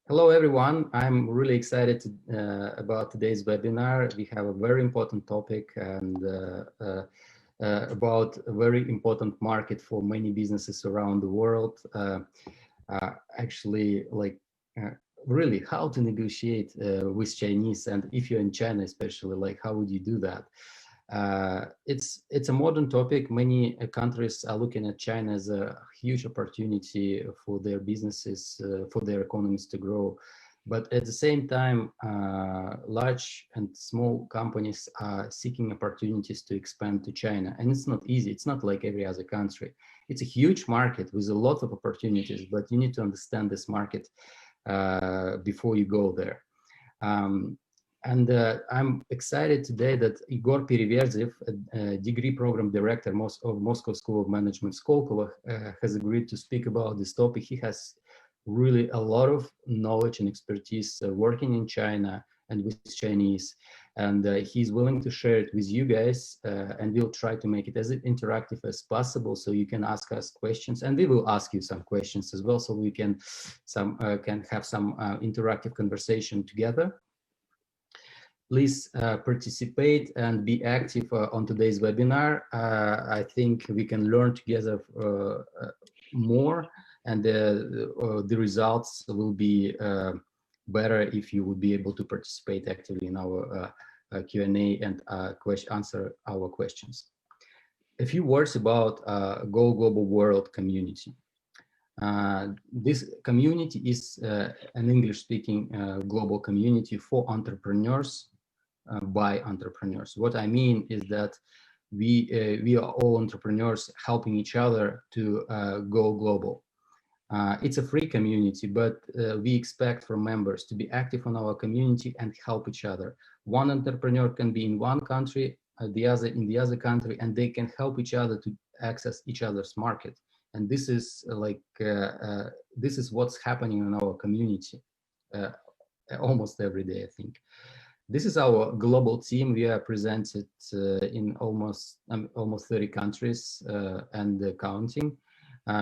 Hello, everyone. I'm really excited about today's webinar. We have a very important topic and about a very important market for many businesses around the world. Actually, really how to negotiate with Chinese, and if you're in China especially, like how would you do that? It's a modern topic. Many countries are looking at China as a huge opportunity for their businesses, for their economies to grow. But at the same time, large and small companies are seeking opportunities to expand to China. And it's not easy. It's not like every other country. It's a huge market with a lot of opportunities, but you need to understand this market before you go there. I'm excited today that Egor Pereverzev, a degree program director of Moscow School of Management, SKOLKOVO, has agreed to speak about this topic. He has really a lot of knowledge and expertise working in China and with Chinese, and he's willing to share it with you guys, and we'll try to make it as interactive as possible so you can ask us questions, and we will ask you some questions as well so we can have some interactive conversation together. Please participate and be active on today's webinar. I think we can learn together more, and the results will be better if you would be able to participate actively in our Q&A and answer our questions. A few words about Go Global World community. This community is an English-speaking global community for entrepreneurs by entrepreneurs. What I mean is that we are all entrepreneurs helping each other to go global. It's a free community, but we expect from members to be active on our community and help each other. One entrepreneur can be in one country, the other in the other country, and they can help each other to access each other's market. And this is this is what's happening in our community almost every day, I think. This is our global team. We are presented in almost 30 countries and counting.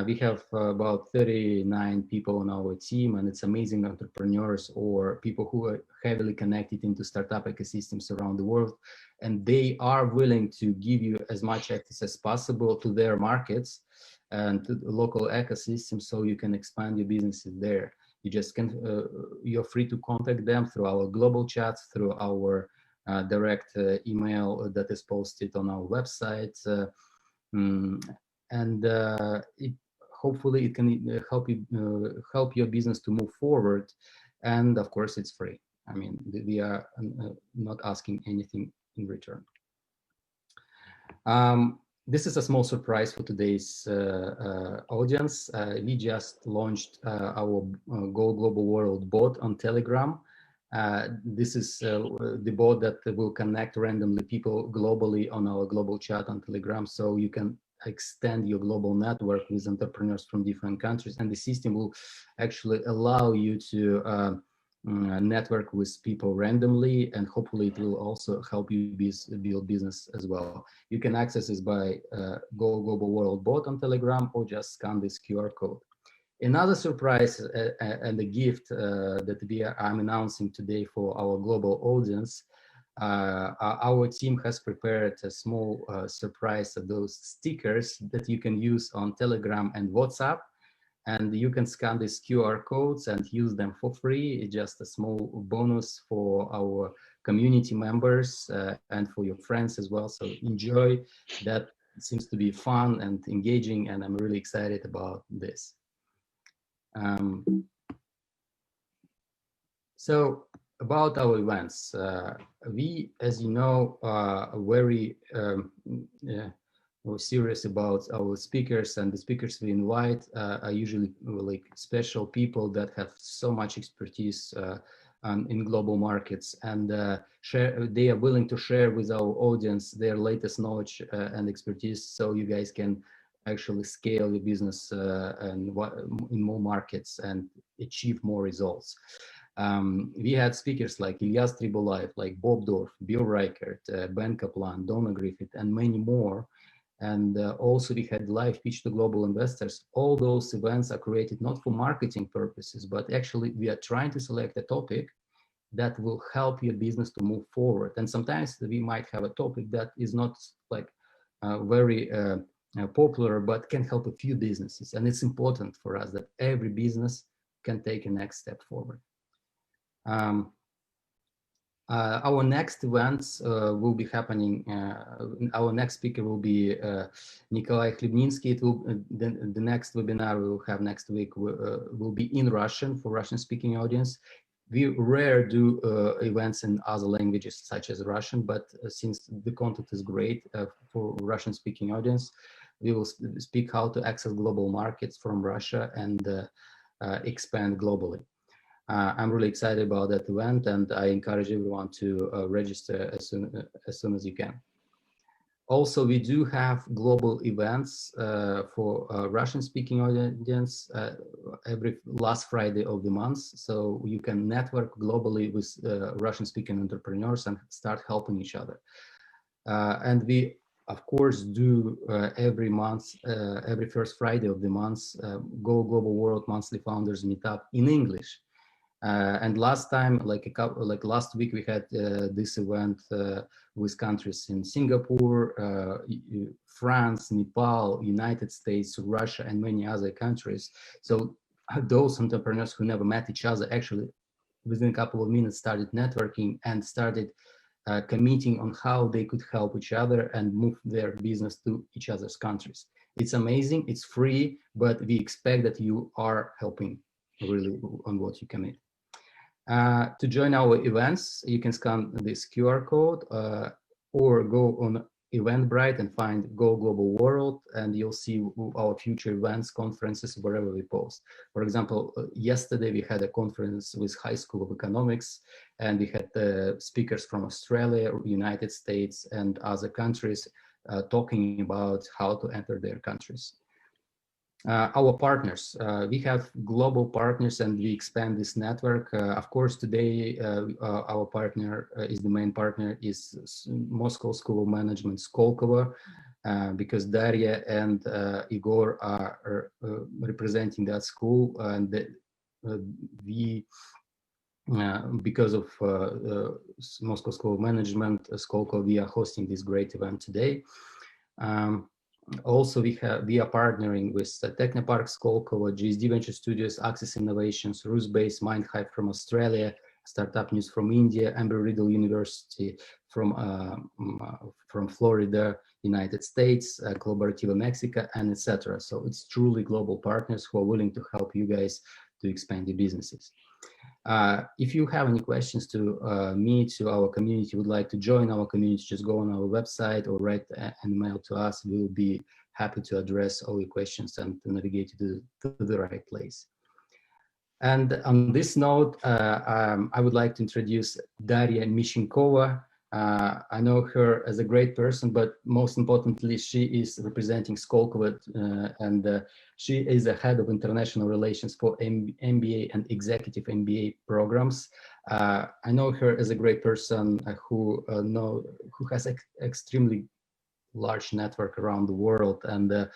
We have about 39 people on our team, and it's amazing entrepreneurs or people who are heavily connected into startup ecosystems around the world. And they are willing to give you as much access as possible to their markets and to the local ecosystem so you can expand your businesses there. You just can, you're free to contact them through our global chats, through our direct email that is posted on our website. Hopefully it can help your business to move forward. And of course, it's free. I mean, we are not asking anything in return. This is a small surprise for today's audience. We just launched our Go Global World bot on Telegram. This is the bot that will connect randomly people globally on our global chat on Telegram, so you can extend your global network with entrepreneurs from different countries, and the system will actually allow you to network with people randomly, and hopefully it will also help you build business as well. You can access this by Go Global World bot on Telegram or just scan this QR code. Another surprise and a gift that I'm announcing today for our global audience. Our team has prepared a small surprise of those stickers that you can use on Telegram and WhatsApp. And you can scan these QR codes and use them for free. It's just a small bonus for our community members and for your friends as well. So enjoy that. It seems to be fun and engaging, and I'm really excited about this. So about our events, we, as you know, are very we're serious about our speakers, and the speakers we invite are usually like special people that have so much expertise in global markets, and they are willing to share with our audience their latest knowledge and expertise, so you guys can actually scale your business and in more markets and achieve more results. We had speakers like Ilya Stribulaev, like Bob Dorf, Bill Reichert, Ben Kaplan, Donna Griffith, and many more. And also we had live pitch to global investors. All those events are created not for marketing purposes, but actually we are trying to select a topic that will help your business to move forward. And sometimes we might have a topic that is not like very popular, but can help a few businesses. And it's important for us that every business can take a next step forward. Our next events will be happening. Our next speaker will be Nikolai Khlebninsky. It will, the next webinar we will have next week will be in Russian for Russian-speaking audience. We rarely do events in other languages such as Russian, but since the content is great for Russian-speaking audience, we will speak how to access global markets from Russia and expand globally. I'm really excited about that event, and I encourage everyone to register as soon as you can. Also, we do have global events for Russian-speaking audience every last Friday of the month, so you can network globally with Russian-speaking entrepreneurs and start helping each other. And we, of course, do every month, every first Friday of the month, Go Global World Monthly Founders Meetup in English. And last time, like last week, we had this event with countries in Singapore, France, Nepal, United States, Russia, and many other countries. So those entrepreneurs who never met each other actually within a couple of minutes started networking and started committing on how they could help each other and move their business to each other's countries. It's amazing, it's free, but we expect that you are helping really on what you commit. To join our events, you can scan this QR code or go on Eventbrite and find Go Global World, and you'll see our future events, conferences, wherever we post. For example, yesterday we had a conference with High School of Economics, and we had speakers from Australia, United States, and other countries talking about how to enter their countries. Our partners, we have global partners and we expand this network. Of course, today our partner is the main partner is Moscow School of Management, SKOLKOVO, because Daria and Egor are representing that school, and because of Moscow School of Management, SKOLKOVO, we are hosting this great event today. Also, we are partnering with Technopark, SKOLKOVO, GSD Venture Studios, Access Innovations, Rus-based MindHive from Australia, Startup News from India, Embry-Riddle University from Florida, United States, Collaborativa Mexico, and etc. So it's truly global partners who are willing to help you guys to expand your businesses. If you have any questions to me, to our community, would like to join our community, just go on our website or write an email to us. We will be happy to address all your questions and to navigate you to the right place. And on this note, I would like to introduce Daria Mishinkova. I know her as a great person, but most importantly, she is representing SKOLKOVO, and she is the head of international relations for MBA and executive MBA programs. I know her as a great person who has extremely large network around the world, and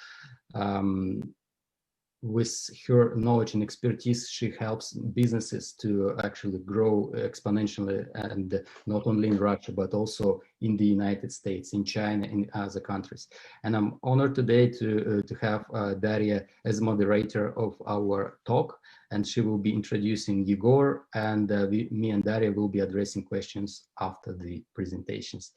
with her knowledge and expertise, she helps businesses to actually grow exponentially, and not only in Russia, but also in the United States, in China, in other countries. And I'm honored today to have Daria as moderator of our talk, and she will be introducing Egor, and me and Daria will be addressing questions after the presentations.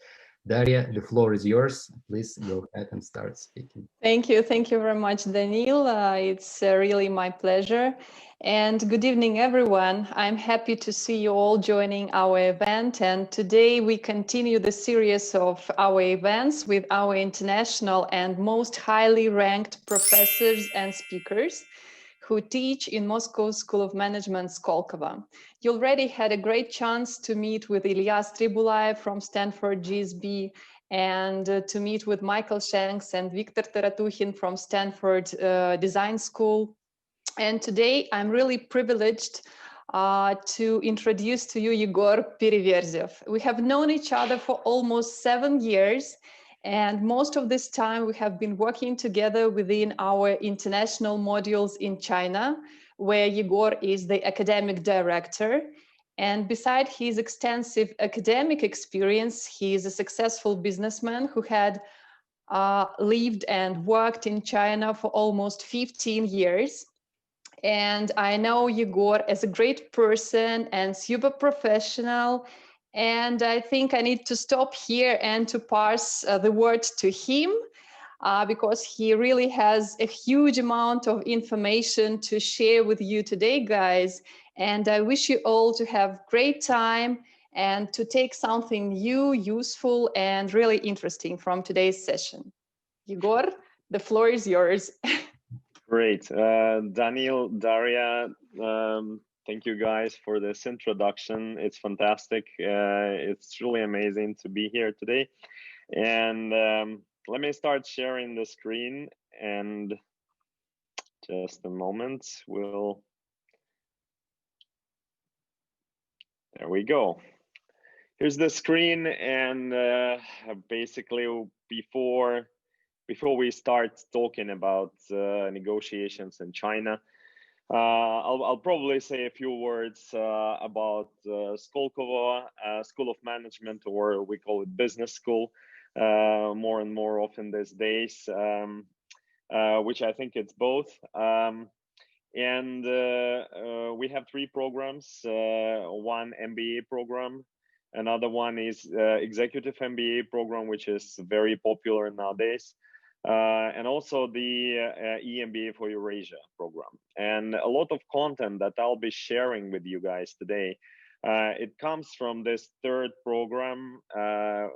Daria, the floor is yours. Please go ahead and start speaking. Thank you very much, Daniil. It's really my pleasure. And good evening, everyone. I'm happy to see you all joining our event. And today we continue the series of our events with our international and most highly ranked professors and speakers who teach in Moscow School of Management, SKOLKOVO. You already had a great chance to meet with Ilya Stribulaev from Stanford GSB, and to meet with Michael Shanks and Viktor Taratuhin from Stanford Design School. And today I'm really privileged to introduce to you Egor Pereverzev. We have known each other for almost 7 years, And most of this time we have been working together within our international modules in China, where Egor is the academic director. And beside his extensive academic experience, he is a successful businessman who had lived and worked in China for almost 15 years. And I know Egor as a great person and super professional. And I think I need to stop here and to pass the word to him because he really has a huge amount of information to share with you today, guys. And I wish you all to have great time and to take something new, useful, and really interesting from today's session. Egor, the floor is yours. Great. Daniel, Daria, thank you guys for this introduction. It's fantastic. It's truly amazing to be here today. And let me start sharing the screen, and just a moment, there we go. Here's the screen, and basically before we start talking about negotiations in China, I'll probably say a few words about SKOLKOVO, School of Management, or we call it business school, more and more often these days, which I think it's both. And we have 3 programs, one MBA program, another one is executive MBA program, which is very popular nowadays. And also the EMBA for Eurasia program. And a lot of content that I'll be sharing with you guys today, it comes from this 3rd program,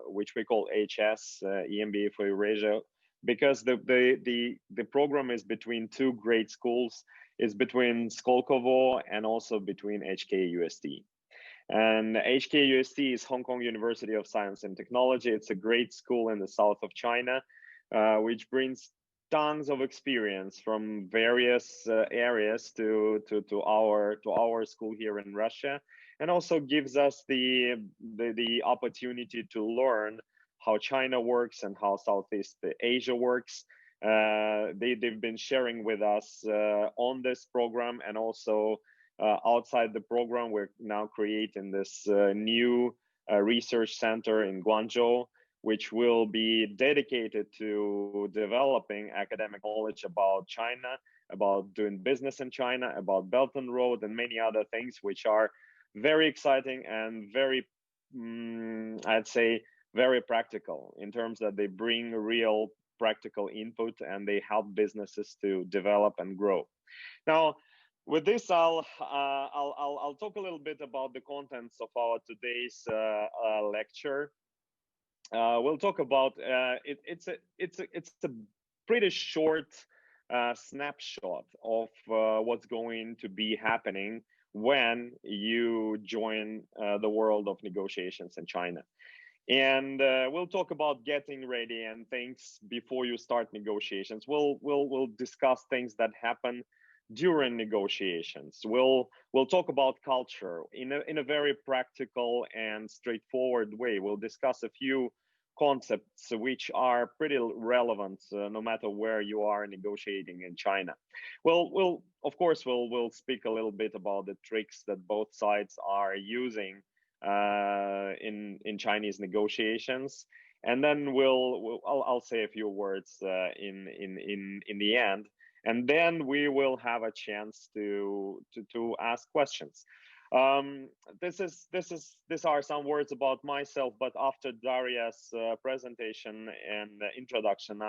which we call HS, EMBA for Eurasia, because the program is between 2 great schools. It's between SKOLKOVO and also between HKUST. And HKUST is Hong Kong University of Science and Technology. It's a great school in the south of China, which brings tons of experience from various areas to our school here in Russia, and also gives us the opportunity to learn how China works and how Southeast Asia works. They've been sharing with us on this program, and also outside the program. We're now creating this new research center in Guangzhou, which will be dedicated to developing academic knowledge about China, about doing business in China, about Belt and Road, and many other things, which are very exciting and very, I'd say, very practical in terms that they bring real practical input and they help businesses to develop and grow. Now, with this, I'll talk a little bit about the contents of our today's lecture. We'll talk about it's a pretty short snapshot of what's going to be happening when you join the world of negotiations in China. And we'll talk about getting ready and things before you start negotiations. We'll discuss things that happen during negotiations. We'll talk about culture in a very practical and straightforward way. We'll discuss a few concepts which are pretty relevant no matter where you are negotiating in China. We'll speak a little bit about the tricks that both sides are using in Chinese negotiations, and then I'll say a few words in the end, and then we will have a chance to ask questions. These are some words about myself, but after Daria's presentation and introduction,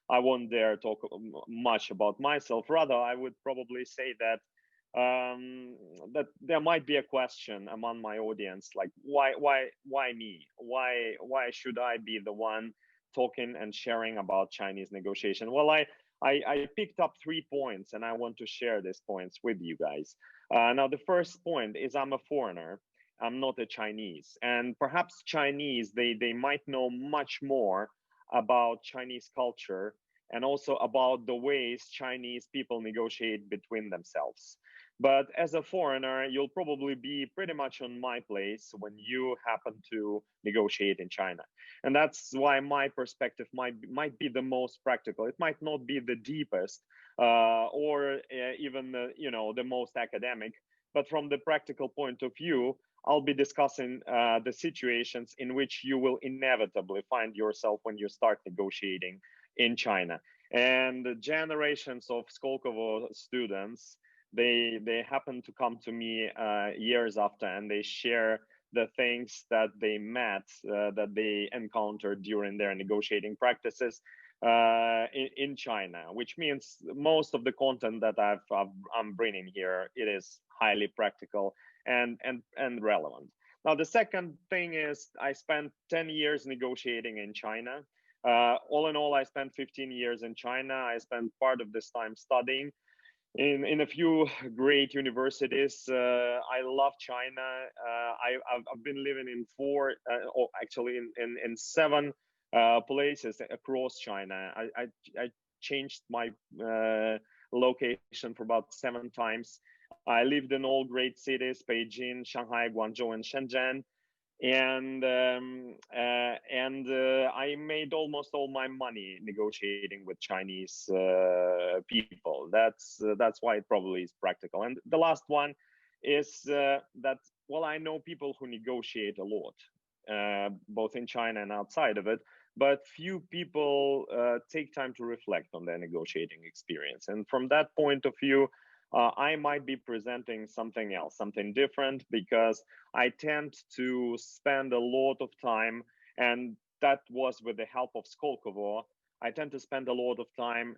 I won't dare talk much about myself. Rather, I would probably say that that there might be a question among my audience, like why me? Why should I be the one talking and sharing about Chinese negotiation? Well, I picked up 3 points, and I want to share these points with you guys. Now, the first point is I'm a foreigner. I'm not a Chinese, and perhaps Chinese they might know much more about Chinese culture and also about the ways Chinese people negotiate between themselves. But as a foreigner, you'll probably be pretty much on my place when you happen to negotiate in China. And that's why my perspective might be the most practical. It might not be the deepest or even the most academic, but from the practical point of view, I'll be discussing the situations in which you will inevitably find yourself when you start negotiating in China. And the generations of Skolkovo students, they happen to come to me years after, and they share the things that they met, that they encountered during their negotiating practices in China, which means most of the content that I'm bringing here, it is highly practical and relevant. Now, the second thing is I spent 10 years negotiating in China. All in all, I spent 15 years in China. I spent part of this time studying in a few great universities. I love China. I've been living in seven places across China. I changed my location for about 7 times. I lived in all great cities: Beijing, Shanghai, Guangzhou, and Shenzhen. And I made almost all my money negotiating with Chinese people. That's why it probably is practical. And the last one is that, well, I know people who negotiate a lot, both in China and outside of it, but few people take time to reflect on their negotiating experience. And from that point of view, I might be presenting something else, something different, because I tend to spend a lot of time, and that was with the help of Skolkovo, I tend to spend a lot of time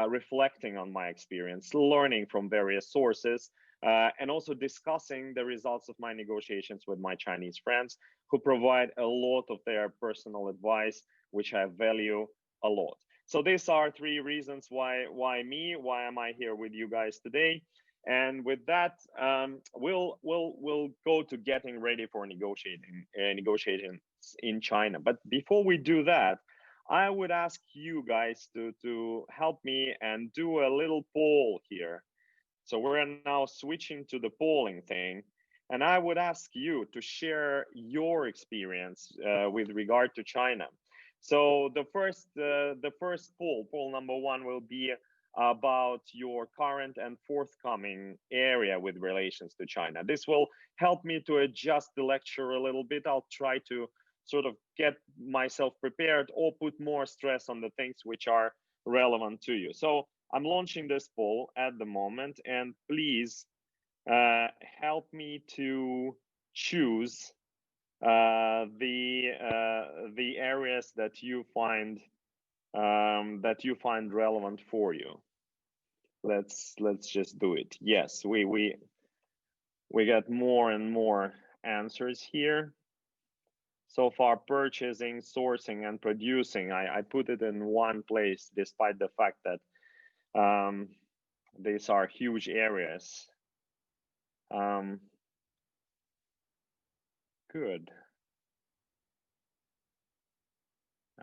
reflecting on my experience, learning from various sources, and also discussing the results of my negotiations with my Chinese friends, who provide a lot of their personal advice, which I value a lot. So these are 3 reasons why am I here with you guys today. And with that, we'll go to getting ready for negotiating in China. But before we do that, I would ask you guys to help me and do a little poll here. So we're now switching to the polling thing, and I would ask you to share your experience with regard to China. So the first poll number 1 will be about your current and forthcoming area with relations to China. This will help me to adjust the lecture a little bit. I'll try to sort of get myself prepared or put more stress on the things which are relevant to you. So I'm launching this poll at the moment, and please help me to choose the areas that you find relevant for you. Let's just do it. Yes, we got more and more answers here. So far, purchasing, sourcing, and producing, I put it in one place, despite the fact that these are huge areas. Good.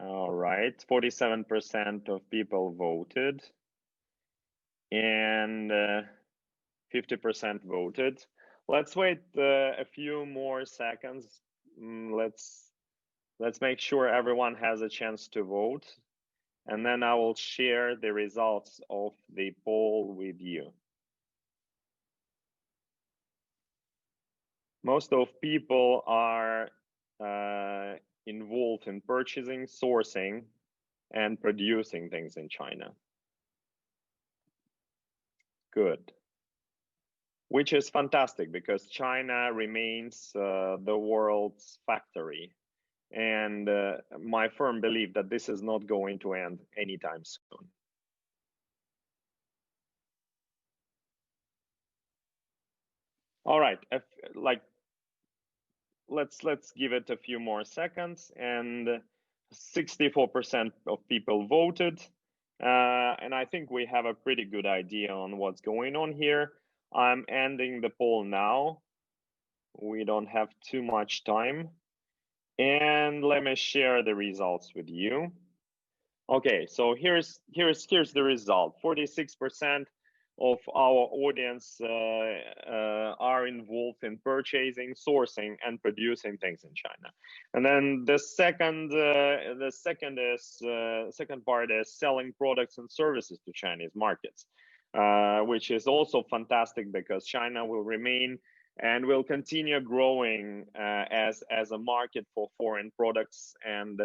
All right, 47% of people voted, and 50% voted. Let's wait a few more seconds. Let's make sure everyone has a chance to vote, and then I will share the results of the poll with you. Most of people are involved in purchasing, sourcing, and producing things in China. Good. Which is fantastic, because China remains the world's factory. And my firm belief that this is not going to end anytime soon. All right, let's give it a few more seconds, and 64% of people voted, and I think we have a pretty good idea on what's going on here. I'm ending the poll now. We don't have too much time, and let me share the results with you. Okay, so here's the result. 46% of our audience are involved in purchasing, sourcing, and producing things in China. And then the second part is selling products and services to Chinese markets, which is also fantastic because China will remain and will continue growing as a market for foreign products and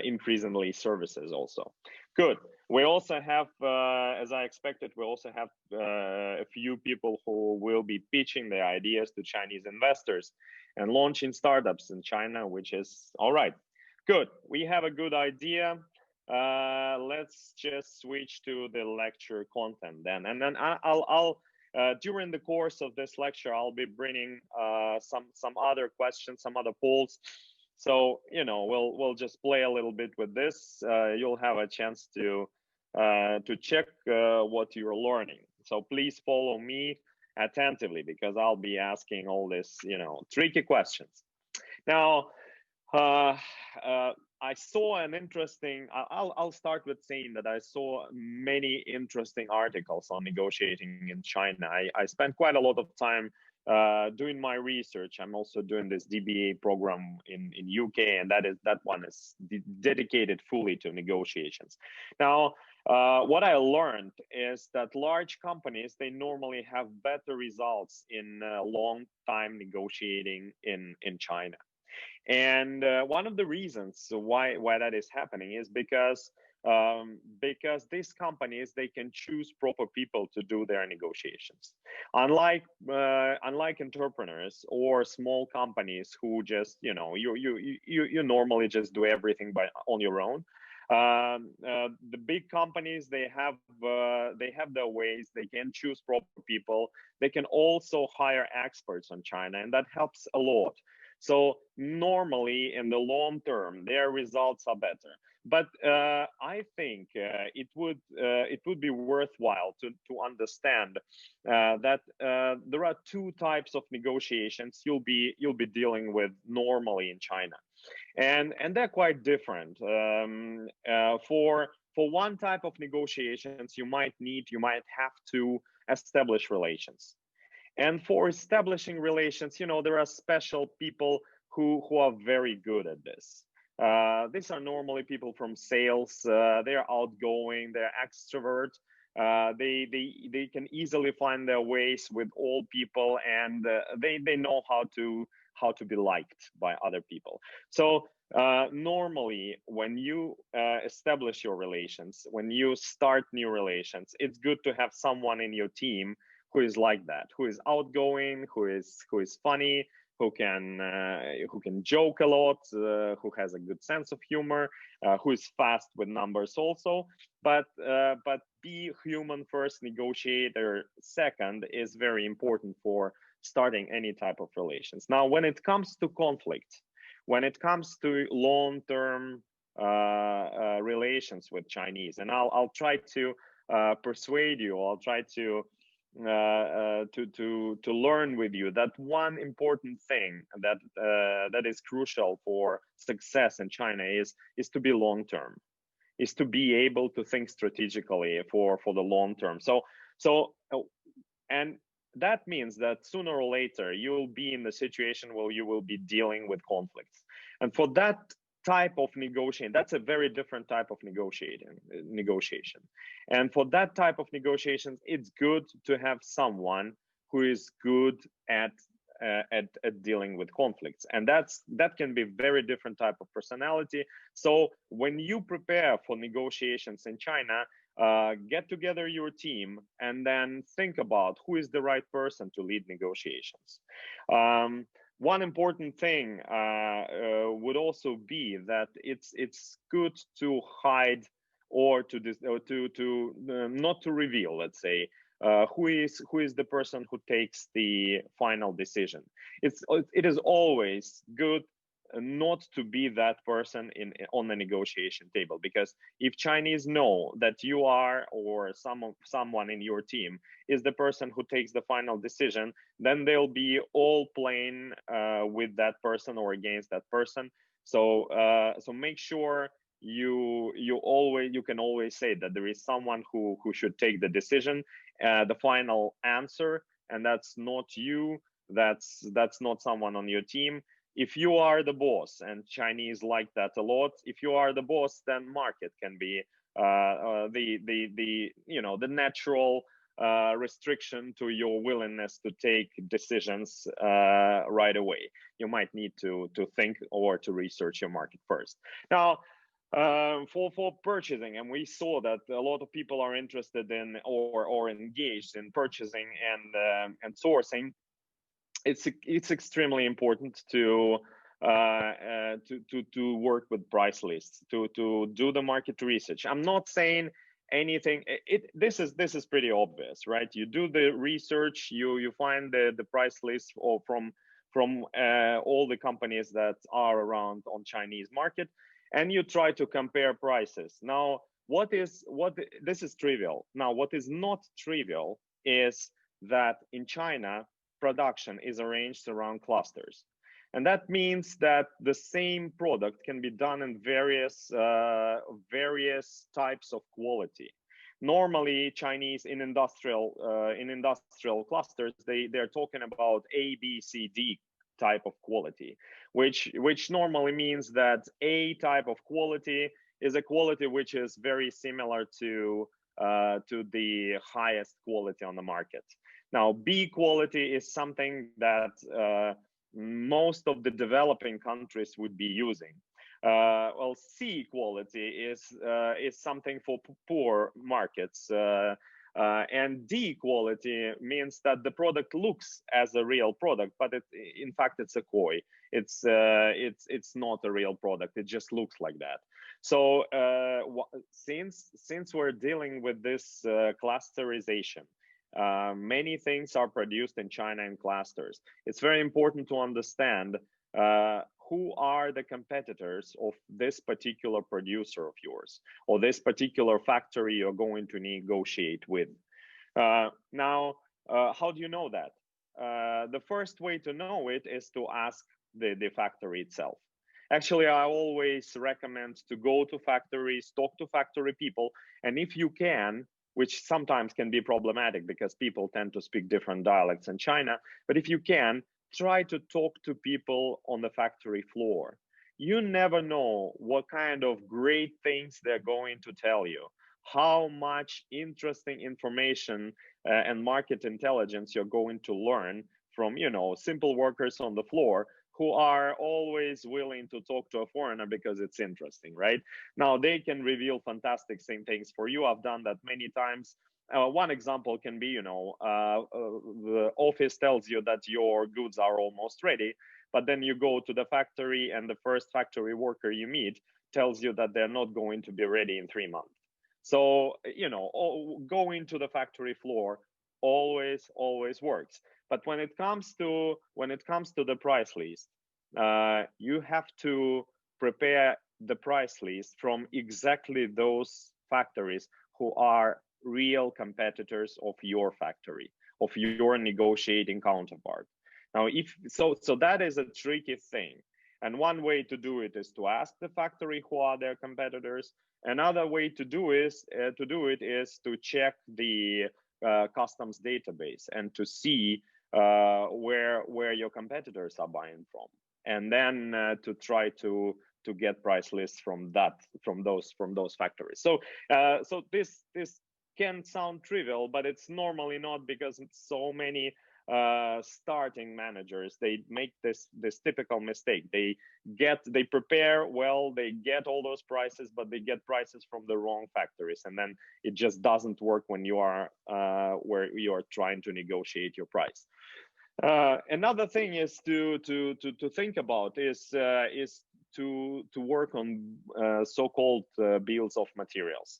increasingly services also. Good. We also have, as I expected, we also have a few people who will be pitching their ideas to Chinese investors and launching startups in China, which is all right. Good. We have a good idea. Let's just switch to the lecture content then, and then I'll during the course of this lecture, I'll be bringing some other questions, some other polls. So, you know, we'll just play a little bit with this. You'll have a chance to check what you're learning. So please follow me attentively because I'll be asking all this, you know, tricky questions. Now, I saw an interesting, I'll start with saying that I saw many interesting articles on negotiating in China. I spent quite a lot of time doing my research. I'm also doing this DBA program in UK, and that one is dedicated fully to negotiations. Now, what I learned is that large companies, they normally have better results in long time negotiating in China. And one of the reasons why that is happening is because these companies, they can choose proper people to do their negotiations. Unlike entrepreneurs or small companies who just, you know, you normally just do everything on your own. The big companies, they have their ways. They can choose proper people. They can also hire experts on China, and that helps a lot. So normally in the long term, their results are better. But I think it would be worthwhile to understand that there are two types of negotiations you'll be dealing with normally in China, and they're quite different. For one type of negotiations, you might have to establish relations. And for establishing relations, you know, there are special people who are very good at this. These are normally people from sales. They're outgoing. They're extrovert. They can easily find their ways with all people, and they know how to be liked by other people. So normally, when you establish your relations, when you start new relations, it's good to have someone in your team who is like that, who is outgoing, who is funny, who can joke a lot, who has a good sense of humor, who is fast with numbers also. But be human first, negotiator second is very important for starting any type of relations. Now, when it comes to conflict, when it comes to long-term relations with Chinese, and I'll try to persuade you, I'll try to learn with you that one important thing that is crucial for success in China is to be long term, is to be able to think strategically for the long term. And that means that sooner or later you'll be in the situation where you will be dealing with conflicts, and for that type of negotiation, that's a very different type of negotiation. And for that type of negotiations, it's good to have someone who is good at dealing with conflicts, and that can be very different type of personality. So when you prepare for negotiations in China, get together your team and then think about who is the right person to lead negotiations. One important thing would also be that it's good to hide or not to reveal, let's say, who is the person who takes the final decision. It is always good not to be that person on the negotiation table, because if Chinese know that you are, or someone in your team is the person who takes the final decision, then they'll be all playing with that person or against that person. So make sure you can always say that there is someone who should take the decision, the final answer, and that's not you. That's not someone on your team. If you are the boss, and Chinese like that a lot, if you are the boss, then market can be the natural restriction to your willingness to take decisions right away. You might need to think or to research your market first. Now, for purchasing, and we saw that a lot of people are interested in or engaged in purchasing and sourcing. It's extremely important to work with price lists, to do the market research. I'm not saying anything. This is pretty obvious, right? You do the research, you find the price list or from all the companies that are around on Chinese market, and you try to compare prices. Now, this is trivial. Now, what is not trivial is that in China, production is arranged around clusters. And that means that the same product can be done in various types of quality. Normally, Chinese in industrial clusters, they're talking about A, B, C, D type of quality, which normally means that A type of quality is a quality which is very similar to the highest quality on the market. Now, B quality is something that most of the developing countries would be using. Well, C quality is something for poor markets, and D quality means that the product looks as a real product, but in fact it's a koi. It's not a real product. It just looks like that. So since we're dealing with this clusterization, many things are produced in China in clusters. It's very important to understand who are the competitors of this particular producer of yours, or this particular factory you're going to negotiate with. Now, how do you know that? The first way to know it is to ask the factory itself. Actually, I always recommend to go to factories, talk to factory people, and if you can, which sometimes can be problematic because people tend to speak different dialects in China, but if you can, try to talk to people on the factory floor. You never know what kind of great things they're going to tell you, how much interesting information and market intelligence you're going to learn from, simple workers on the floor who are always willing to talk to a foreigner because it's interesting, right? Now, they can reveal fantastic things for you. I've done that many times. One example can be, the office tells you that your goods are almost ready, but then you go to the factory and the first factory worker you meet tells you that they're not going to be ready in 3 months. So, going to the factory floor always works. But when it comes to the price list, you have to prepare the price list from exactly those factories who are real competitors of your factory, of your negotiating counterpart. Now, so that is a tricky thing. And one way to do it is to ask the factory who are their competitors. Another way to do it is to check the customs database and to see where your competitors are buying from, and then to try to get price lists from those factories. So this can sound trivial, but it's normally not, because it's so many starting managers, they make this typical mistake. They prepare well, they get all those prices, but they get prices from the wrong factories, and then it just doesn't work when you are where you are trying to negotiate your price. Another thing is to think about is to work on so-called bills of materials.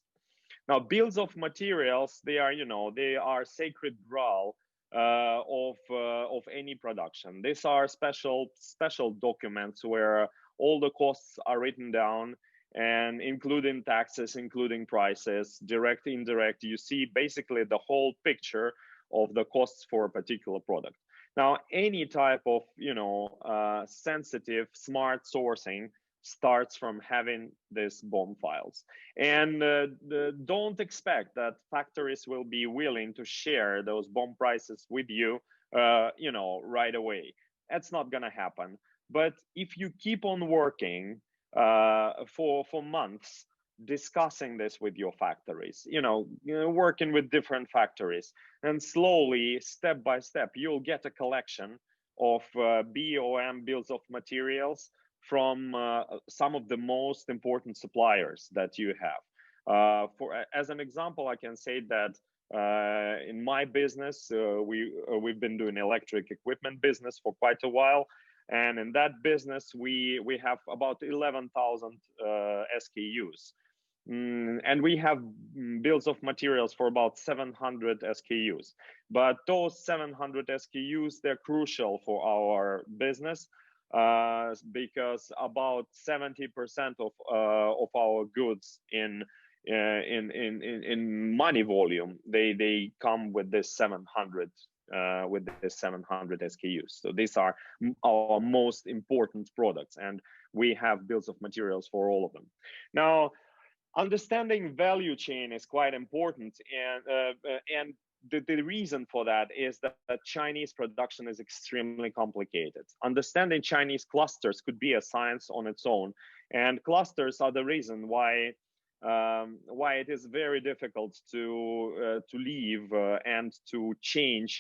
Now, bills of materials, they are sacred grail of any production. These are special documents where all the costs are written down, and including taxes, including prices, direct, indirect. You see basically the whole picture of the costs for a particular product. Now, any type of sensitive, smart sourcing starts from having these BOM files. And don't expect that factories will be willing to share those BOM prices with you, you know, right away. That's not going to happen. But if you keep on working for months, discussing this with your factories, you know, working with different factories, and slowly, step by step, you'll get a collection of BOM, bills of materials, from some of the most important suppliers that you have. As an example, I can say that in my business, we've been doing electric equipment business for quite a while, and in that business we have about 11,000 SKUs, and we have bills of materials for about 700 SKUs. But those 700 SKUs, they're crucial for our business. Because about 70% of our goods in money volume, they come with this 700 SKUs. So these are our most important products, and we have bills of materials for all of them. Now, understanding value chain is quite important, and the reason for that is that Chinese production is extremely complicated. Understanding Chinese clusters could be a science on its own, and clusters are the reason why it is very difficult to leave and to change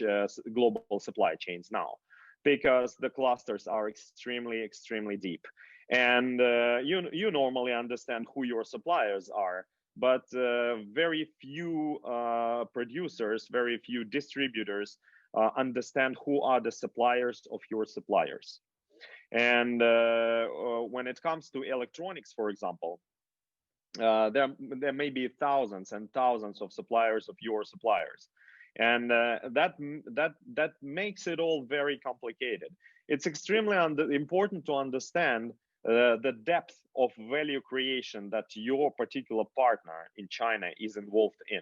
global supply chains now, because the clusters are extremely deep, and you normally understand who your suppliers are. But very few producers, very few distributors understand who are the suppliers of your suppliers. And when it comes to electronics, for example, there may be thousands and thousands of suppliers of your suppliers, and that makes it all very complicated. It's extremely important to understand the depth of value creation that your particular partner in China is involved in.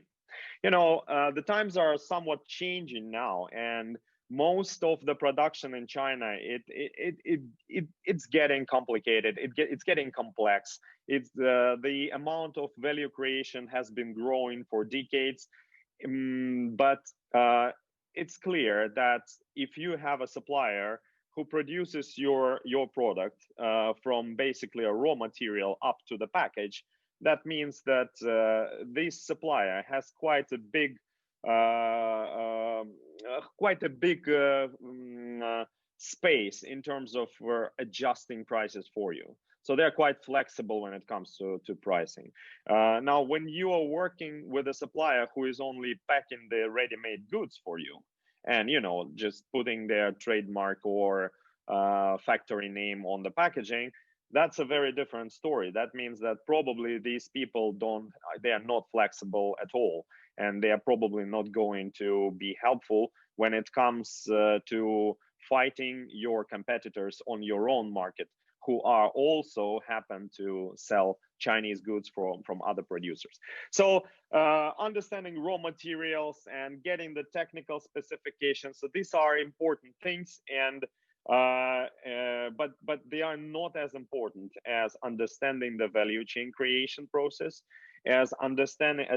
You know, the times are somewhat changing now, and most of the production in China, it's getting complicated. It's getting complex. It's the amount of value creation has been growing for decades, but it's clear that if you have a supplier who produces your product from basically a raw material up to the package, that means that this supplier has quite a big space in terms of adjusting prices for you. So they're quite flexible when it comes to pricing. Now, when you are working with a supplier who is only packing the ready-made goods for you, and you know, just putting their trademark or factory name on the packaging, that's a very different story. That means that probably these people they are not flexible at all, and they are probably not going to be helpful when it comes to fighting your competitors on your own market, who are also happen to sell Chinese goods from other producers. So understanding raw materials and getting the technical specifications, so these are important things, and but they are not as important as understanding the value chain creation process, as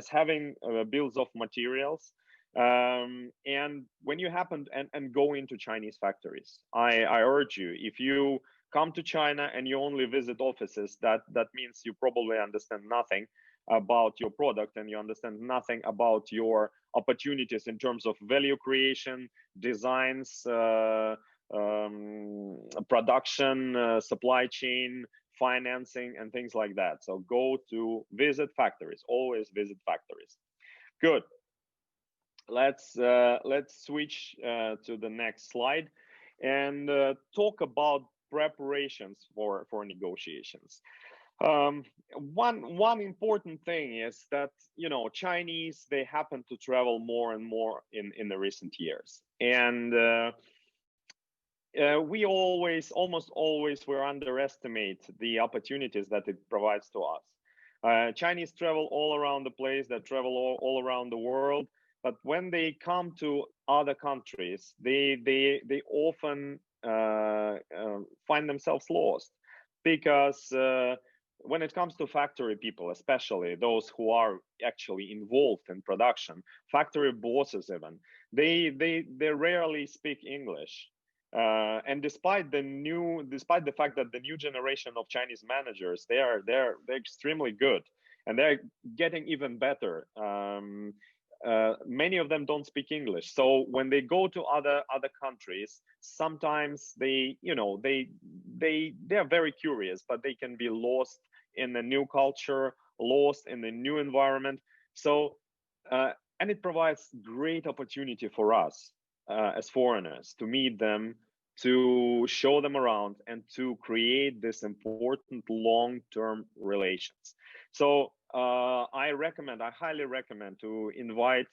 having bills of materials. And when you happen and go into Chinese factories, I urge you, if you come to China and you only visit offices, that means you probably understand nothing about your product, and you understand nothing about your opportunities in terms of value creation, designs, production, supply chain, financing, and things like that. So go to visit factories, always visit factories. Good. Let's switch to the next slide and talk about preparations for negotiations. One important thing is that, you know, Chinese, they happen to travel more and more in the recent years, and we almost always underestimate the opportunities that it provides to us. Chinese travel all around the place, they travel all around the world, but when they come to other countries, they often find themselves lost, because when it comes to factory people, especially those who are actually involved in production, factory bosses even, they rarely speak English. And despite the fact that the new generation of Chinese managers, they're extremely good, and they're getting even better. Many of them don't speak English, so when they go to other countries, sometimes they're very curious, but they can be lost in the new culture, lost in the new environment. So and it provides great opportunity for us as foreigners to meet them, to show them around, and to create this important long-term relations. So I highly recommend to invite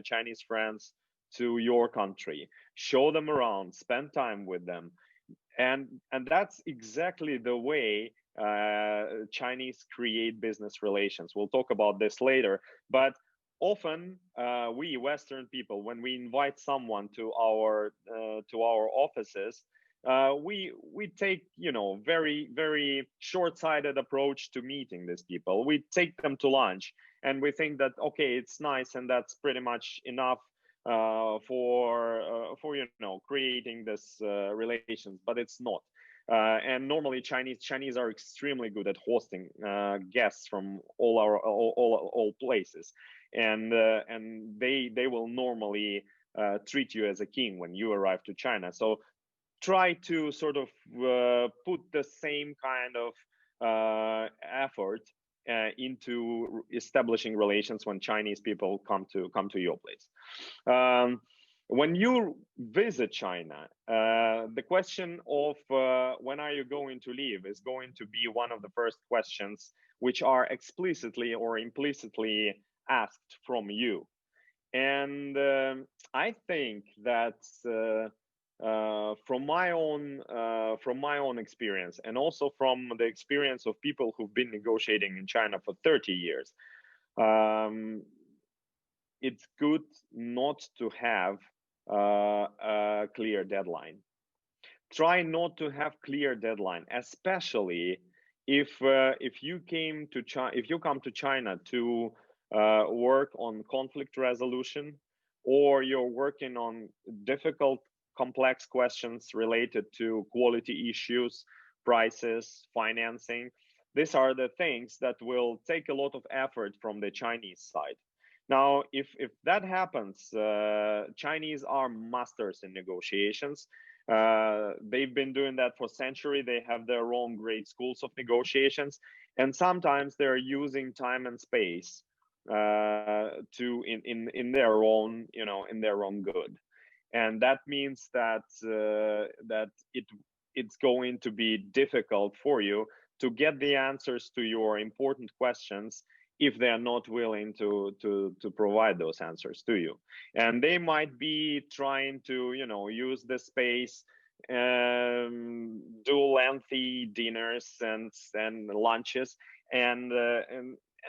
Chinese friends to your country, show them around, spend time with them, and that's exactly the way Chinese create business relations. We'll talk about this later, but often we Western people, when we invite someone to our offices, we take very, very short-sighted approach to meeting these people. We take them to lunch, and we think that okay, it's nice, and that's pretty much enough for creating this relations, but it's not. And normally Chinese are extremely good at hosting guests from all places, and they will normally treat you as a king when you arrive to China. So try to sort of put the same kind of effort into establishing relations when Chinese people come to your place. When you visit China, the question of when are you going to leave is going to be one of the first questions which are explicitly or implicitly asked from you. And I think that from my own experience, and also from the experience of people who've been negotiating in China for 30 years, it's good not to have a clear deadline. Try not to have clear deadline, especially if you come to China to work on conflict resolution, or you're working on difficult, complex questions related to quality issues, prices, financing. These are the things that will take a lot of effort from the Chinese side. Now, if that happens, Chinese are masters in negotiations. They've been doing that for centuries. They have their own great schools of negotiations, and sometimes they're using time and space in their own good. And that means that it's going to be difficult for you to get the answers to your important questions if they're not willing to provide those answers to you. And they might be trying to use the space, do lengthy dinners and lunches, and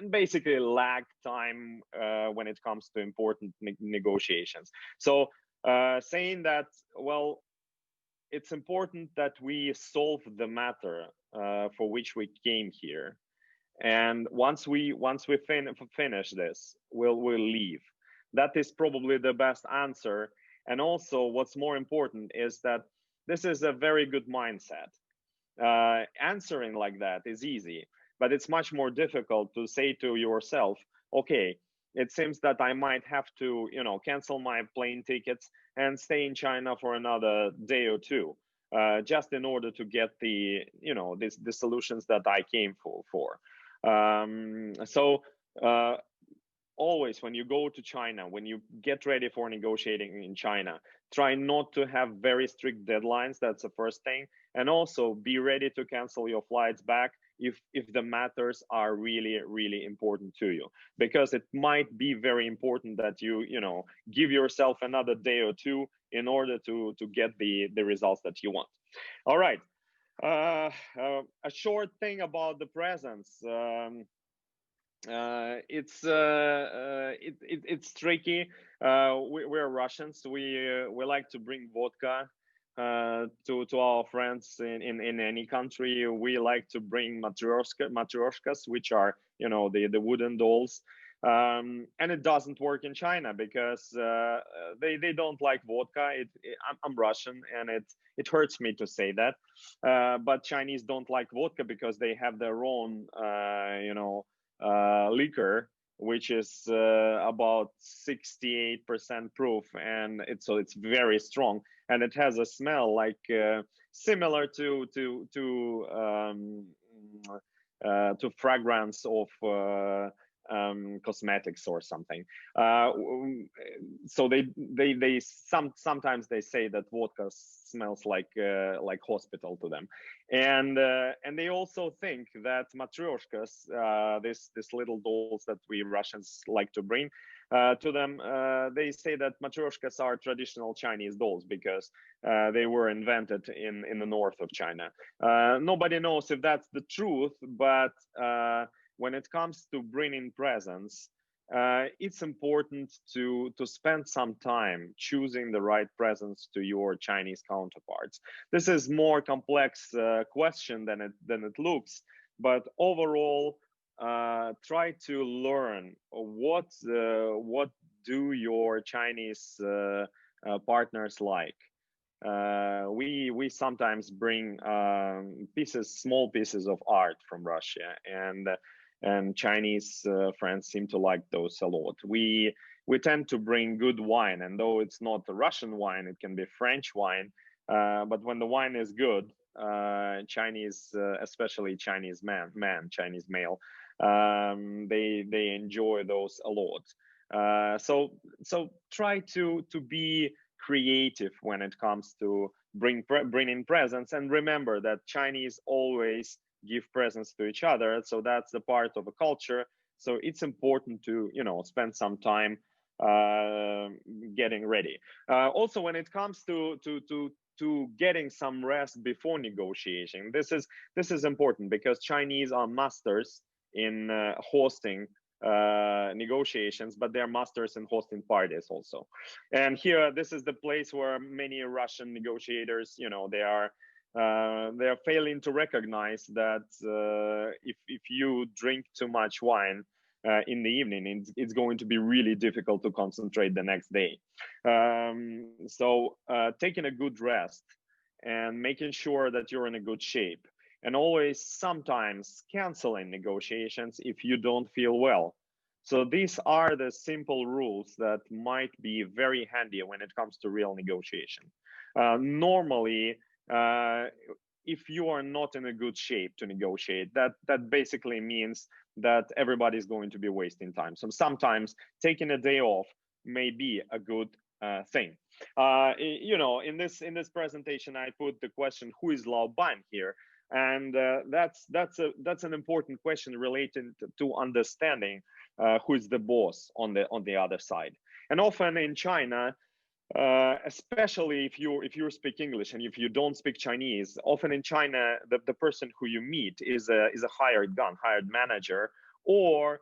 basically lag time when it comes to important negotiations. So saying that, well, it's important that we solve the matter for which we came here, and once we finish this, we'll leave. That is probably the best answer. And also, what's more important is that this is a very good mindset. Answering like that is easy, but it's much more difficult to say to yourself, okay, it seems that I might have to cancel my plane tickets and stay in China for another day or two, just in order to get the solutions that I came for. Always when you go to China, when you get ready for negotiating in China, try not to have very strict deadlines. That's the first thing. And also be ready to cancel your flights back if the matters are really, really important to you, because it might be very important that you give yourself another day or two in order to get the results that you want. All right. A short thing about the presents. It's tricky. We're Russians. We like to bring vodka to our friends in any country, we like to bring matryoshkas, which are, you know, the wooden dolls. And it doesn't work in China because they don't like vodka. I'm Russian, and it hurts me to say that, but Chinese don't like vodka because they have their own liquor, which is about 68% proof, and it's very strong, and it has a smell like similar to fragrance of cosmetics or something. So sometimes they say that vodka smells like hospital to them, and they also think that matryoshkas, this little dolls that we Russians like to bring to them, they say that matryoshkas are traditional Chinese dolls because they were invented in the north of China. Nobody knows if that's the truth, but when it comes to bringing presents, it's important to spend some time choosing the right presents to your Chinese counterparts. This is more complex question than it looks, but overall, try to learn what do your Chinese partners like. We sometimes bring small pieces of art from Russia, and Chinese friends seem to like those a lot. We tend to bring good wine, and though it's not the Russian wine, it can be French wine. But when the wine is good, Chinese, especially Chinese Chinese male, they enjoy those a lot. So try to be creative when it comes to bringing presents, and remember that Chinese always give presents to each other, so that's the part of a culture. So it's important to, you know, spend some time getting ready. Also, when it comes to getting some rest before negotiating, this is important because Chinese are masters in hosting negotiations, but they're masters in hosting parties also. And here, this is the place where many Russian negotiators, you know, they are failing to recognize that if you drink too much wine in the evening, it's going to be really difficult to concentrate the next day. So taking a good rest and making sure that you're in a good shape, and always sometimes canceling negotiations if you don't feel well. So these are the simple rules that might be very handy when it comes to real negotiation. Normally, if you are not in a good shape to negotiate, that basically means that everybody's going to be wasting time. So sometimes taking a day off may be a good thing. You know, in this presentation, I put the question, who is Lao Ban here? And that's an important question related to understanding who is the boss on the other side. And often in China, especially if you speak English and if you don't speak Chinese, often in China the person who you meet is a hired manager, or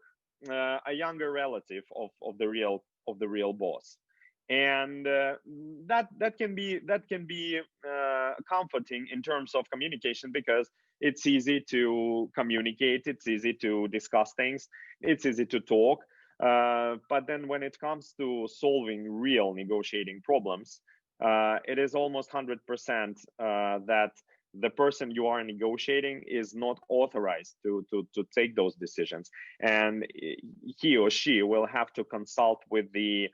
a younger relative of the real boss. And that can be comforting in terms of communication, because it's easy to communicate, it's easy to discuss things, it's easy to talk. But then when it comes to solving real negotiating problems, it is almost 100% that the person you are negotiating is not authorized to take those decisions, and he or she will have to consult with the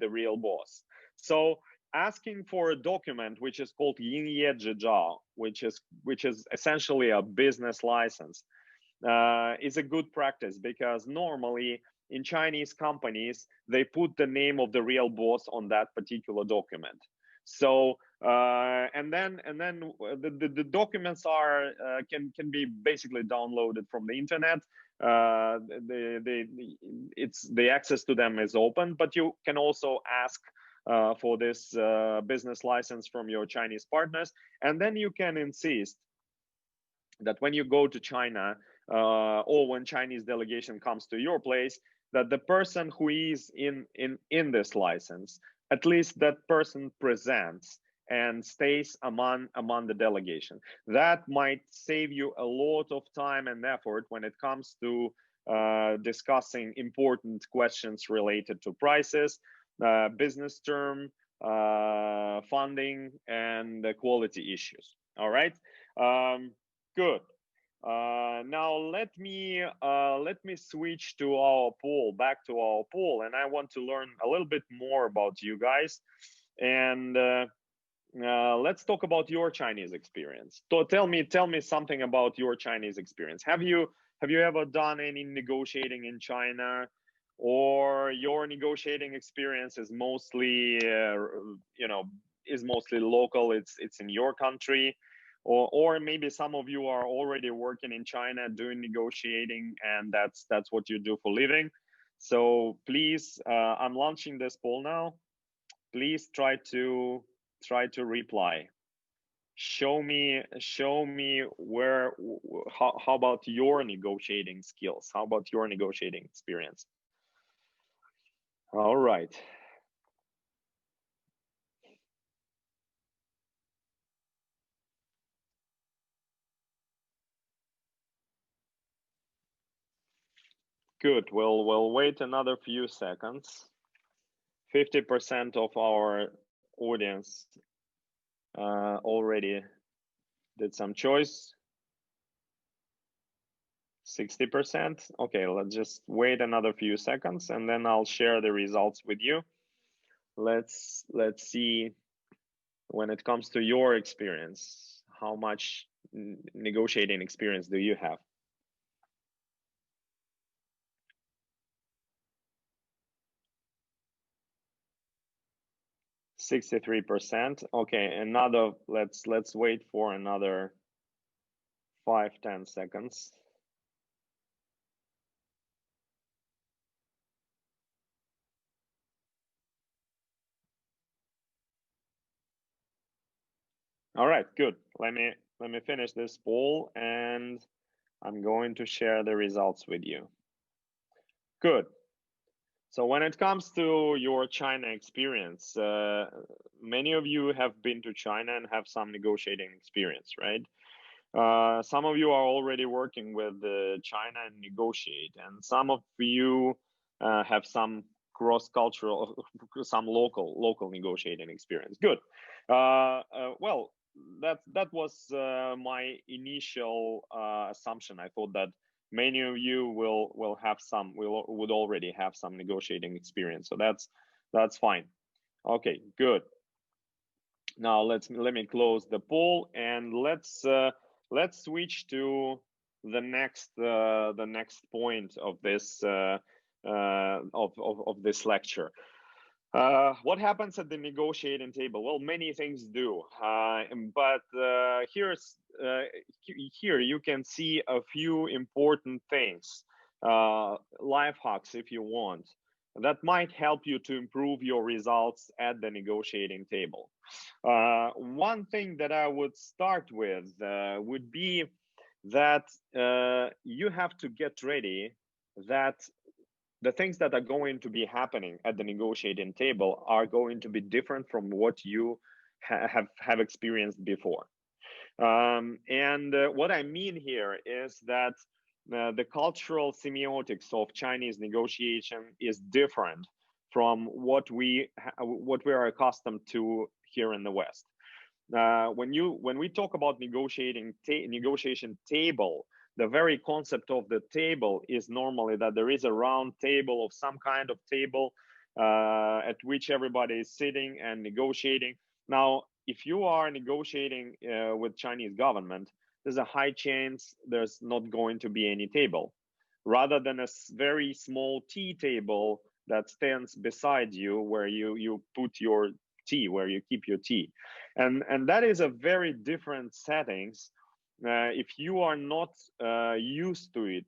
real boss. So asking for a document which is called Yinye Zhizhao, which is essentially a business license, is a good practice, because normally in Chinese companies they put the name of the real boss on that particular document. So and then the documents are can be basically downloaded from the internet. The access to them is open, but you can also ask for this business license from your Chinese partners, and then you can insist that when you go to China, or when Chinese delegation comes to your place, that the person who is in this license at least that person presents and stays among the delegation. That might save you a lot of time and effort when it comes to discussing important questions related to prices, business term, funding, and quality issues. All right, good. Now let me switch to our poll, back to our poll, and I want to learn a little bit more about you guys. And let's talk about your Chinese experience. So tell me something about your Chinese experience. Have you ever done any negotiating in China, or your negotiating experience is mostly mostly local? It's in your country, or maybe some of you are already working in China doing negotiating, and that's what you do for living. So please, I'm launching this poll now. Please try to reply. Show me how about your negotiating skills? How about your negotiating experience? All right. Good. We'll wait another few seconds. 50% of our audience already did some choice. 60%. Okay, let's just wait another few seconds and then I'll share the results with you. Let's see, when it comes to your experience, how much negotiating experience do you have? %63%. Okay, let's wait for another 5-10 seconds. All right, good. Let me finish this poll and I'm going to share the results with you. Good. So when it comes to your China experience, many of you have been to China and have some negotiating experience, right? Some of you are already working with China and negotiate, and some of you have some cross-cultural, some local negotiating experience. Good. Well, that was my initial assumption. I thought that many of you would already have some negotiating experience, so that's fine. Okay, good. Now let me close the poll and let's switch to the next point of this of this lecture. What happens at the negotiating table? Well, many things do, but here you can see a few important things, life hacks if you want, that might help you to improve your results at the negotiating table. One thing that I would start with would be that you have to get ready that the things that are going to be happening at the negotiating table are going to be different from what you have experienced before. And what I mean here is that the cultural semiotics of Chinese negotiation is different from what we are accustomed to here in the West. When we talk about negotiation table, the very concept of the table is normally that there is a round table of some kind of table at which everybody is sitting and negotiating. Now, if you are negotiating with Chinese government, there's a high chance there's not going to be any table, rather than a very small tea table that stands beside you where you put your tea, where you keep your tea. And that is a very different settings. If you are not used to it,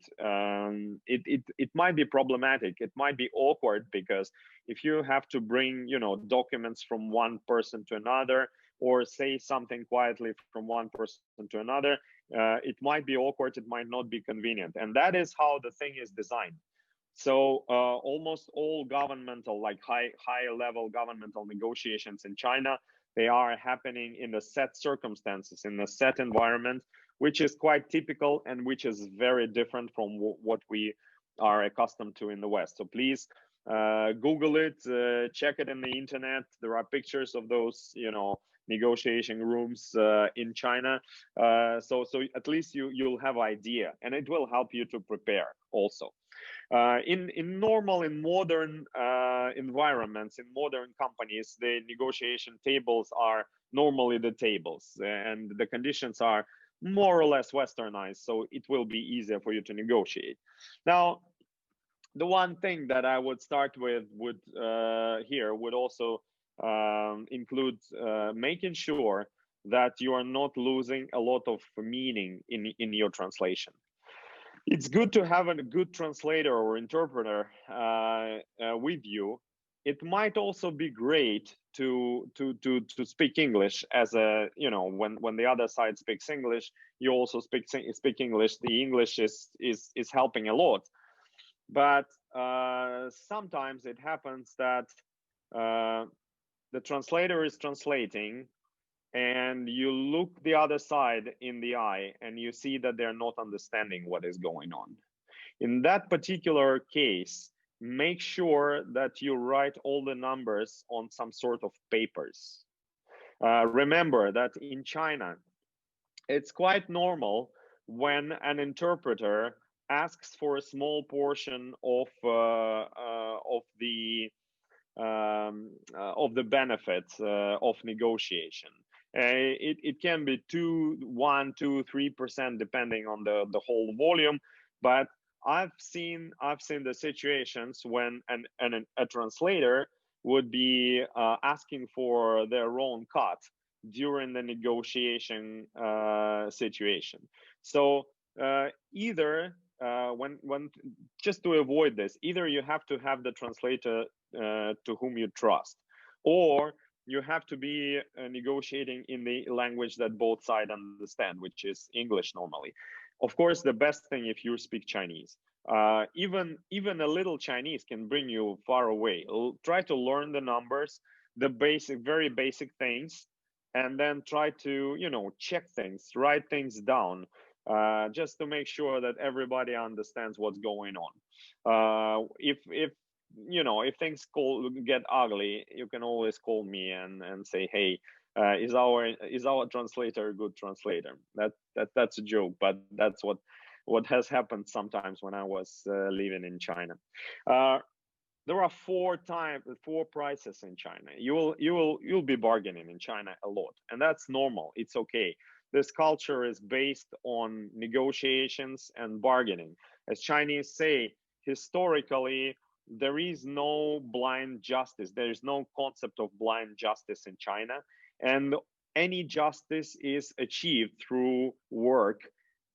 it might be problematic. It might be awkward, because if you have to bring, documents from one person to another, or say something quietly from one person to another, it might be awkward. It might not be convenient. And that is how the thing is designed. So almost all governmental, like high level governmental negotiations in China, they are happening in the set circumstances, in the set environment, which is quite typical and which is very different from what we are accustomed to in the West. So please Google it, check it in the internet. There are pictures of those, negotiation rooms in China. So at least you'll have idea, and it will help you to prepare also. In modern environments, in modern companies, the negotiation tables are normally the tables, and the conditions are more or less westernized, so it will be easier for you to negotiate. Now, the one thing that I would start with would also include making sure that you are not losing a lot of meaning in your translation. It's good to have a good translator or interpreter with you. It might also be great to speak English as a, when the other side speaks English, you also speak English. The English is helping a lot. But sometimes it happens that the translator is translating, and you look the other side in the eye and you see that they're not understanding what is going on. In that particular case, make sure that you write all the numbers on some sort of papers. Remember that in China, it's quite normal when an interpreter asks for a small portion of the benefits of negotiation. It can be 1%, 2%, 3% depending on the whole volume, but I've seen the situations when a translator would be asking for their own cut during the negotiation situation. So either when just to avoid this, either you have to have the translator to whom you trust, or you have to be negotiating in the language that both sides understand, which is English normally. Of course, the best thing if you speak Chinese. Even a little Chinese can bring you far away. Try to learn the numbers, the very basic things, and then try to check things, write things down, just to make sure that everybody understands what's going on. If things get ugly, you can always call me and say, hey, is our translator a good translator? That's a joke, but that's what has happened sometimes when I was living in China. There are four prices in China. You'll be bargaining in China a lot, and that's normal. It's okay. This culture is based on negotiations and bargaining. As Chinese say, historically, there is no blind justice. There is no concept of blind justice in China. And any justice is achieved through work,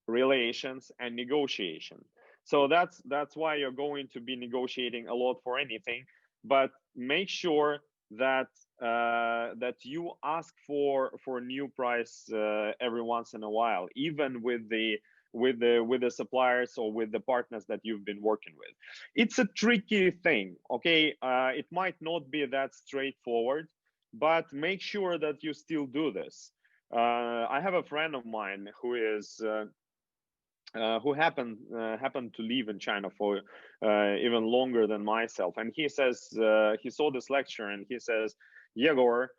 relations, and negotiation. So that's why you're going to be negotiating a lot for anything. But make sure that you ask for a new price every once in a while, even with the suppliers or with the partners that you've been working with. It's a tricky thing, okay? It might not be that straightforward, but make sure that you still do this. I have a friend of mine who happened to live in China for even longer than myself, and he says he saw this lecture and he says, Egor,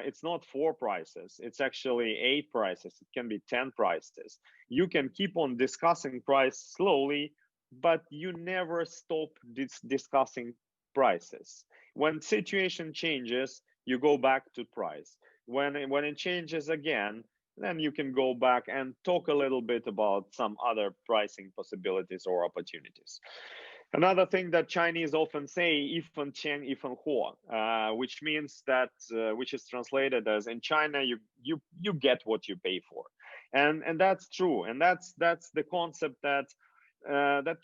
it's not 4 prices, it's actually 8 prices, it can be 10 prices. You can keep on discussing price slowly, but you never stop discussing prices. When situation changes, you go back to price. When it changes again, then you can go back and talk a little bit about some other pricing possibilities or opportunities. Another thing that Chinese often say, 一分钱一分货, which means that, which is translated as, in China, you get what you pay for. And that's true. And that's the concept that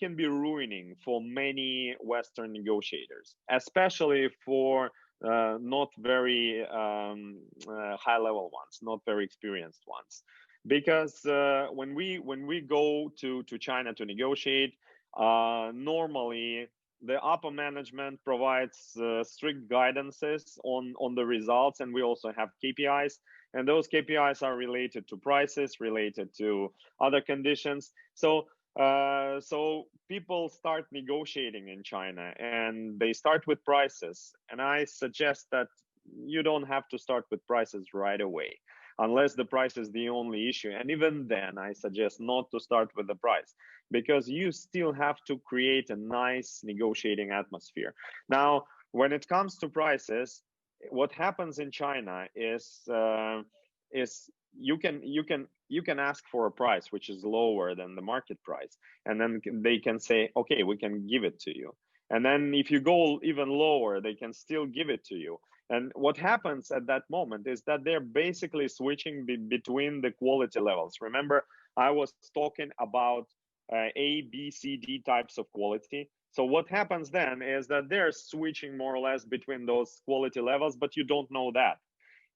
can be ruining for many Western negotiators, especially for not very high level ones, not very experienced ones. Because when we go to China to negotiate, normally the upper management provides strict guidances on the results, and we also have KPIs, and those KPIs are related to prices, related to other conditions. So people start negotiating in China, and they start with prices. And I suggest that you don't have to start with prices right away, unless the price is the only issue. And even then, I suggest not to start with the price, because you still have to create a nice negotiating atmosphere. Now, when it comes to prices, what happens in China is you can ask for a price which is lower than the market price, and then they can say, okay, we can give it to you. And then if you go even lower, they can still give it to you. And what happens at that moment is that they're basically switching between the quality levels. Remember, I was talking about A, B, C, D types of quality. So what happens then is that they're switching more or less between those quality levels, but you don't know that.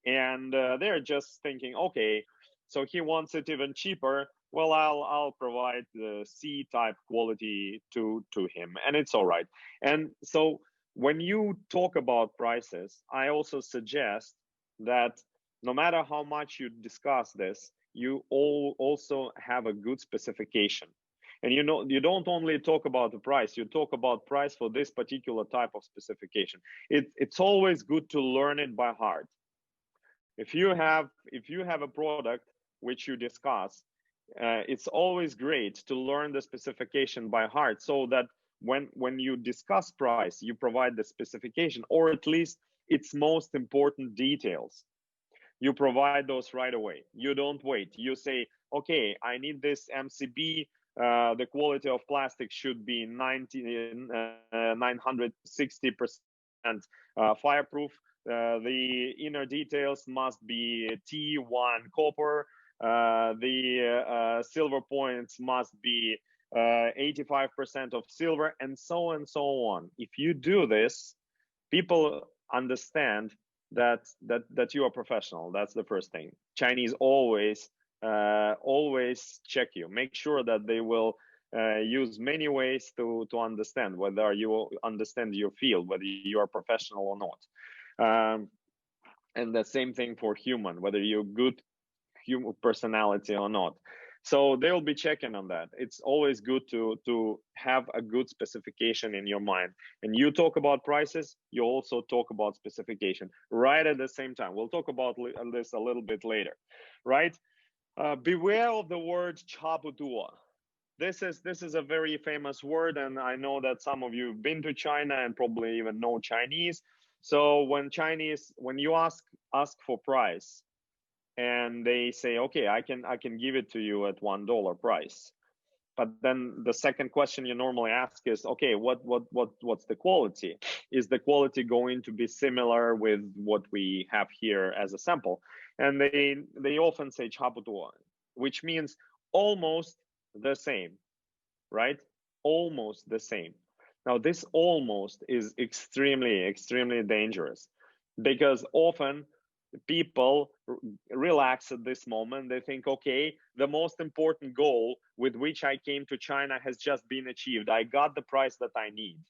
And they're just thinking, okay, so he wants it even cheaper. Well, I'll provide the C type quality to him, and it's all right. And so when you talk about prices, I also suggest that no matter how much you discuss this, you also have a good specification. And you don't only talk about the price, you talk about price for this particular type of specification. It's always good to learn it by heart. If you have a product which you discuss, it's always great to learn the specification by heart, so that when you discuss price, you provide the specification, or at least its most important details. You provide those right away. You don't wait. You say, okay, I need this MCB. The quality of plastic should be 960% fireproof. The inner details must be T1 copper. The silver points must be 85% of silver, and so on. If you do this, people understand that you are professional. That's the first thing. Chinese always check you. Make sure that they will use many ways to understand whether you understand your field, whether you are professional or not. And the same thing for human, whether you're good human personality or not. So they'll be checking on that. It's always good to have a good specification in your mind. And you talk about prices, you also talk about specification right at the same time. We'll talk about this a little bit later, right? Beware of the word chaputuo. This is a very famous word, and I know that some of you have been to China and probably even know Chinese. So when you ask for price, and they say, okay, I can give it to you at $1 price. But then the second question you normally ask is, okay, what's the quality? Is the quality going to be similar with what we have here as a sample? And they often say chaputuo, which means almost the same, right? Almost the same. Now, this almost is extremely dangerous, because often people relax at this moment. They think, okay, the most important goal with which I came to China has just been achieved. I got the price that I need.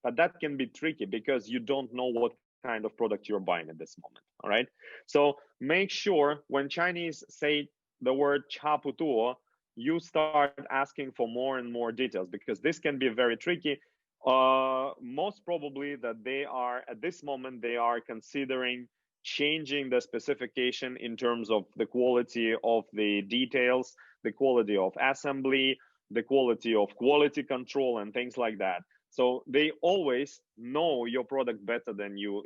But that can be tricky, because you don't know what kind of product you're buying at this moment. All right. So make sure when Chinese say the word chaputuo, you start asking for more and more details, because this can be very tricky. Most probably that they are at this moment, they are considering changing the specification in terms of the quality of the details, the quality of assembly, the quality of quality control, and things like that. So they always know your product better than you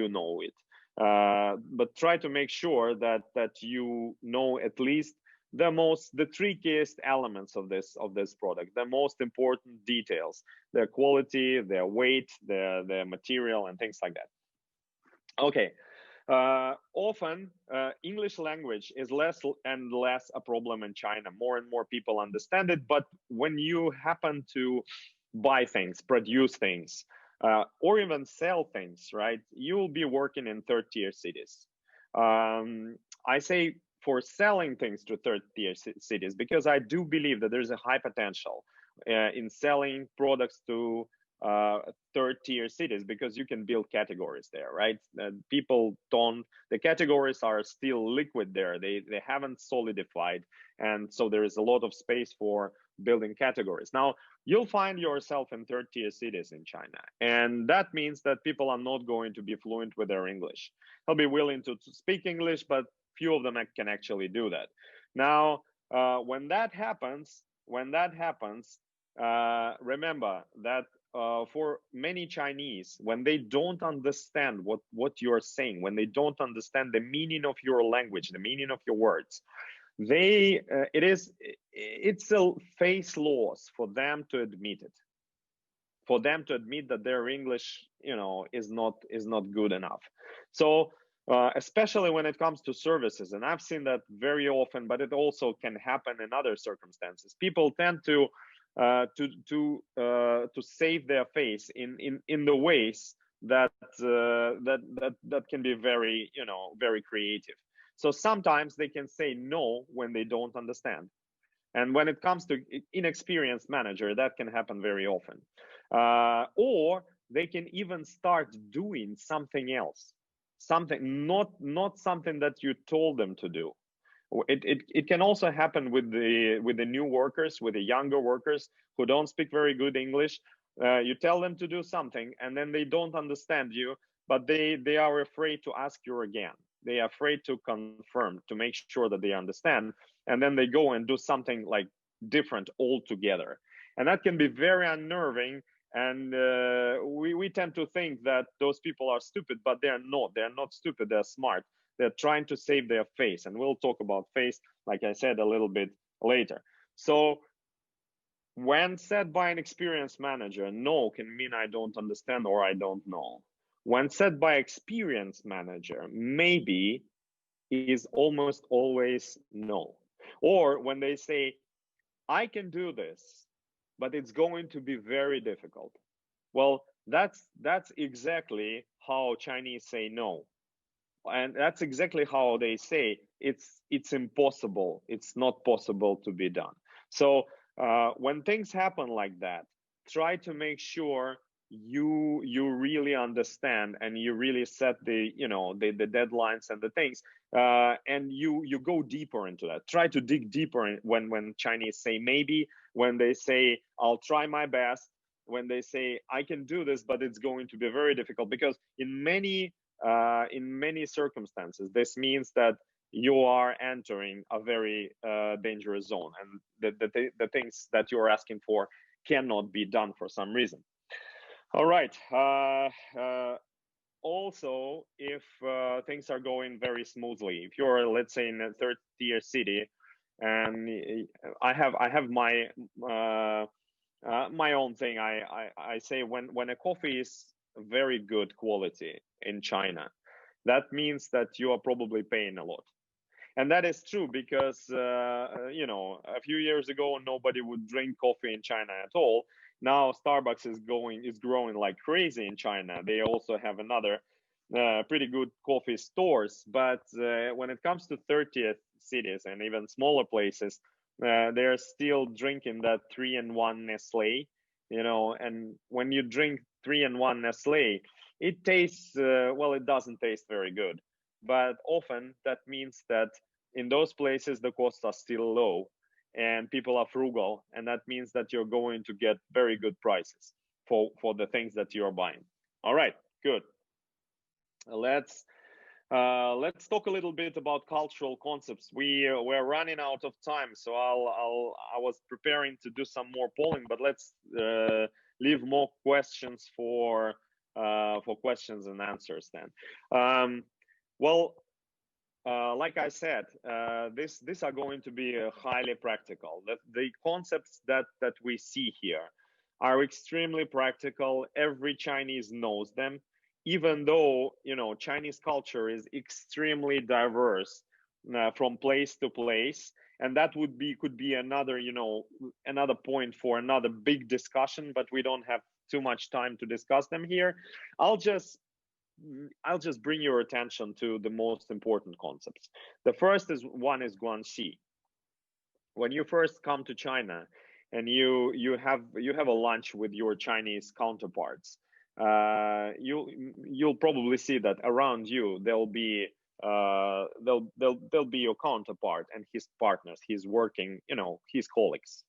know it. But try to make sure that you know at least the trickiest elements of this product, the most important details, their quality, their weight, their material, and things like that. Okay. Often English language is less and less a problem in China. More and more people understand it. But when you happen to buy things, produce things, or even sell things, right, you'll be working in third-tier cities. I say for selling things to third-tier cities, because I do believe that there's a high potential in selling products to third-tier cities, because you can build categories there, right? People don't, the categories are still liquid there. They haven't solidified. And so there is a lot of space for building categories. Now, you'll find yourself in third-tier cities in China. And that means that people are not going to be fluent with their English. They'll be willing to speak English, but few of them can actually do that. Now, when that happens, remember that for many Chinese, when they don't understand what you're saying, when they don't understand the meaning of your language, the meaning of your words, it's a face loss for them to admit it, for them to admit that their English, is not good enough. So especially when it comes to services, and I've seen that very often, but it also can happen in other circumstances. People tend to save their face in the ways that can be very very creative. So sometimes they can say no when they don't understand, and when it comes to inexperienced manager, that can happen very often. Or they can even start doing something else, something not something that you told them to do. It can also happen with the new workers, with the younger workers who don't speak very good English. You tell them to do something, and then they don't understand you, but they are afraid to ask you again. They are afraid to confirm, to make sure that they understand, and then they go and do something like different altogether. And that can be very unnerving. And we tend to think that those people are stupid, but they're not. They're not stupid. They're smart. They're trying to save their face. And we'll talk about face, like I said, a little bit later. So when said by an experienced manager, no can mean I don't understand or I don't know. When said by experienced manager, maybe is almost always no. Or when they say, I can do this, but it's going to be very difficult. Well, that's exactly how Chinese say no. And that's exactly how they say it's impossible. It's not possible to be done. So when things happen like that, try to make sure you really understand and you really set the deadlines and the things, and you go deeper into that. Try to dig deeper in when Chinese say maybe, when they say I'll try my best, when they say I can do this, but it's going to be very difficult, because in many circumstances this means that you are entering a very dangerous zone, and the things that you're asking for cannot be done for some reason. All right. Also, if things are going very smoothly, if you're, let's say, in a third-tier city, and I have my my own thing. I say when a coffee is very good quality in China, that means that you are probably paying a lot. And that is true, because a few years ago nobody would drink coffee in China at all. Now Starbucks is growing like crazy in China. They also have another pretty good coffee stores. But when it comes to 30th cities and even smaller places, they're still drinking that 3-in-1 Nestle. And when you drink 3-in-1 Nestle, it tastes it doesn't taste very good. But often that means that in those places the costs are still low and people are frugal, and that means that you're going to get very good prices for the things that you're buying. All right, good. Let's talk a little bit about cultural concepts. We're running out of time, so I was preparing to do some more polling, but let's leave more questions for questions and answers then. Like I said, these are going to be highly practical. The concepts that we see here are extremely practical. Every Chinese knows them, even though Chinese culture is extremely diverse from place to place, and that could be another another point for another big discussion. But we don't have too much time to discuss them here. I'll just bring your attention to the most important concepts. The first one is Guanxi. When you first come to China and you have a lunch with your Chinese counterparts, you'll probably see that around you there'll be your counterpart and his partners, his working, his colleagues.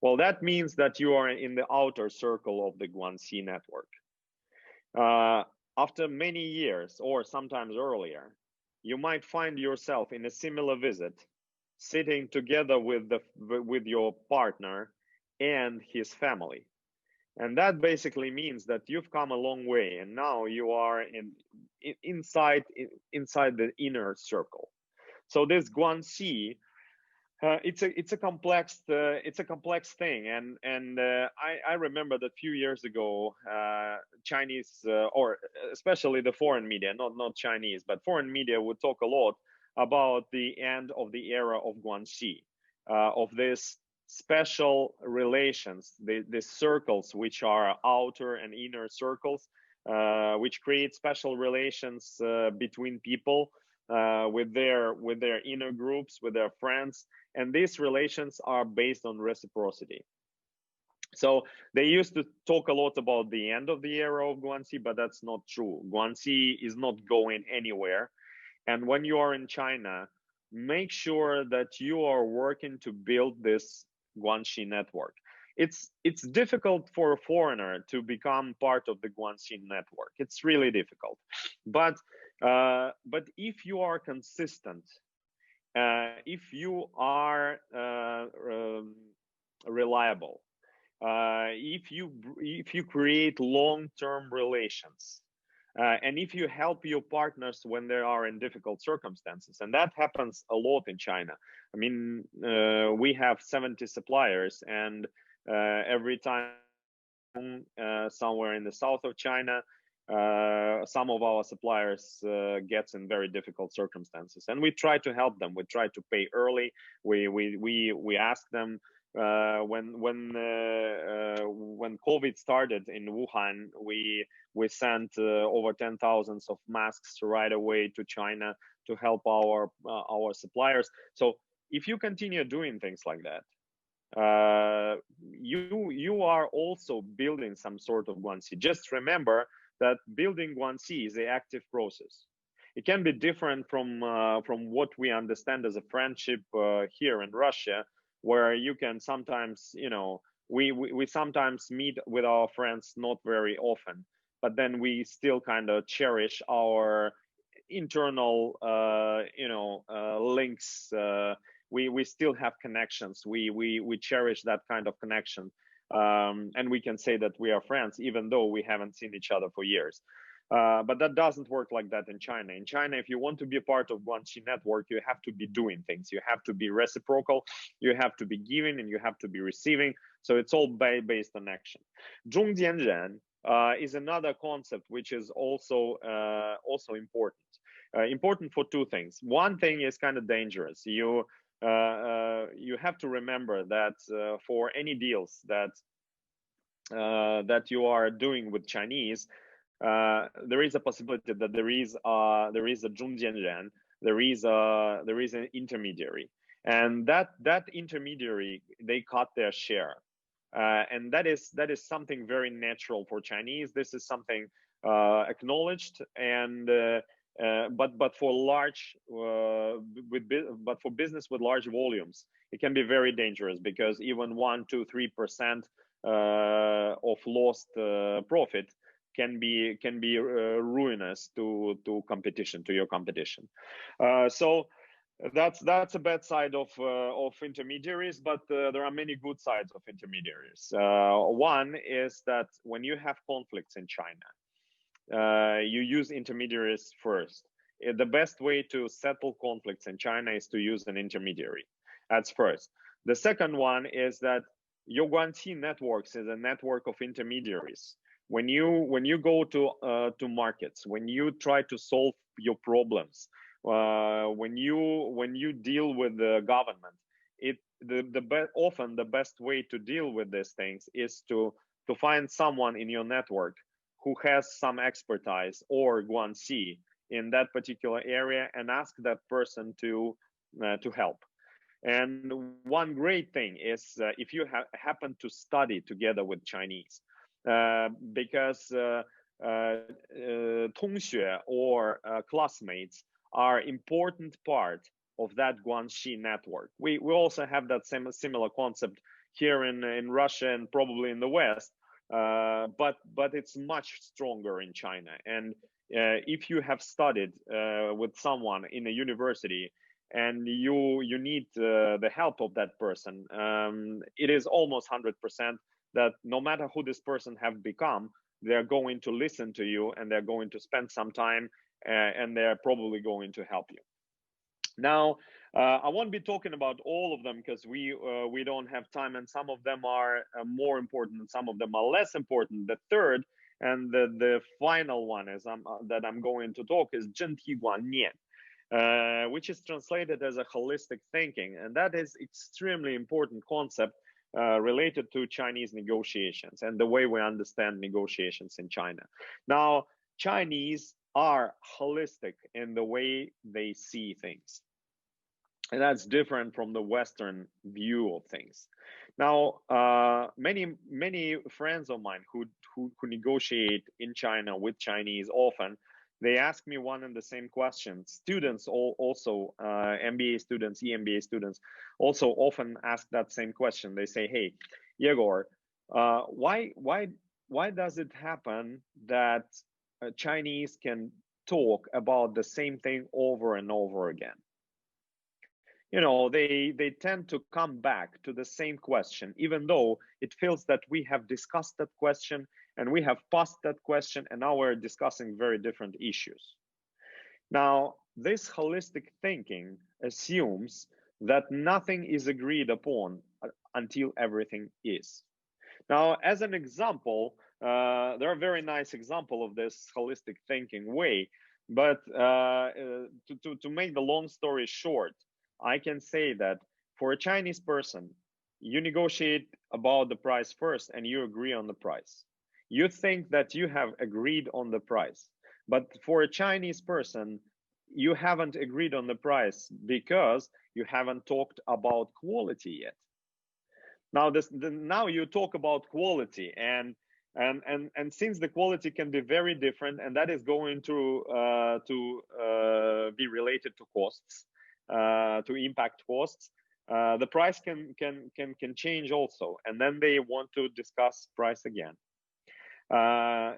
Well, that means that you are in the outer circle of the Guanxi network. After many years, or sometimes earlier, you might find yourself in a similar visit, sitting together with your partner and his family. And that basically means that you've come a long way, and now you are inside the inner circle. So this Guanxi, it's a complex thing, and I remember that a few years ago, Chinese or especially the foreign media, not Chinese, but foreign media would talk a lot about the end of the era of Guanxi, of this special relations, the circles which are outer and inner circles, which create special relations between people with their inner groups, with their friends, and these relations are based on reciprocity. So they used to talk a lot about the end of the era of Guanxi, but that's not true. Guanxi is not going anywhere. And when you are in China, make sure that you are working to build this Guanxi network. It's difficult for a foreigner to become part of the Guanxi network. It's really difficult. But if you are consistent, if you are reliable, if you create long-term relations, and if you help your partners when they are in difficult circumstances, and that happens a lot in China. I mean, we have 70 suppliers, and every time somewhere in the south of China, some of our suppliers gets in very difficult circumstances, and we try to help them. We try to pay early. We ask them. When COVID started in Wuhan, we sent over 10,000 of masks right away to China to help our suppliers. So if you continue doing things like that, you are also building some sort of Guanxi. Just remember that building Guanxi is an active process. It can be different from what we understand as a friendship here in Russia, where you can sometimes, we sometimes meet with our friends not very often, but then we still kind of cherish our internal, links. We still have connections. We cherish that kind of connection, and we can say that we are friends, even though we haven't seen each other for years. But that doesn't work like that in China. In China, if you want to be a part of Guanxi network, you have to be doing things. You have to be reciprocal. You have to be giving, and you have to be receiving. So it's all based on action. 中间人 is another concept which is also important. Important for two things. One thing is kind of dangerous. You have to remember that for any deals that you are doing with Chinese, there is a possibility that there is a 中间人, there is an intermediary, and that intermediary, they cut their share, and that is something very natural for Chinese. This is something acknowledged, and but for business with large volumes, it can be very dangerous, because even 1, 2, 3% of lost profit can be ruinous to your competition. So that's a bad side of intermediaries, but there are many good sides of intermediaries. One is that when you have conflicts in China, you use intermediaries first. The best way to settle conflicts in China is to use an intermediary. That's first. The second one is that your Guanxi networks is a network of intermediaries. When you go to markets, when you try to solve your problems, when you deal with the government, often the best way to deal with these things is to find someone in your network who has some expertise or Guanxi in that particular area, and ask that person to help. And one great thing is if you happen to study together with Chinese, because 同学 or classmates are important part of that Guanxi network. We also have that similar concept here in Russia and probably in the West, but it's much stronger in China. And if you have studied with someone in a university and you need the help of that person, it is almost 100% that no matter who this person have become, they're going to listen to you and they're going to spend some time and they're probably going to help you. Now, I won't be talking about all of them because we don't have time, and some of them are more important and some of them are less important. The third and the final one is that I'm going to talk is 整体观念, which is translated as a holistic thinking, and that is extremely important concept related to Chinese negotiations and the way we understand negotiations in China. Now, Chinese are holistic in the way they see things. And that's different from the Western view of things. Now, many friends of mine who negotiate in China with Chinese often, they ask me one and the same question. Students also, MBA students, EMBA students, also often ask that same question. They say, "Hey, Egor, why does it happen that Chinese can talk about the same thing over and over again? You know, they tend to come back to the same question, even though it feels that we have discussed that question and we have passed that question and now we're discussing very different issues." Now, this holistic thinking assumes that nothing is agreed upon until everything is. Now, as an example, there are very nice examples of this holistic thinking way, but to make the long story short, I can say that for a Chinese person, you negotiate about the price first and you agree on the price. You think that you have agreed on the price, but for a Chinese person, you haven't agreed on the price because you haven't talked about quality yet. Now, now you talk about quality, and since the quality can be very different, and that is going to be related to costs, to impact costs, the price can change also, and then they want to discuss price again.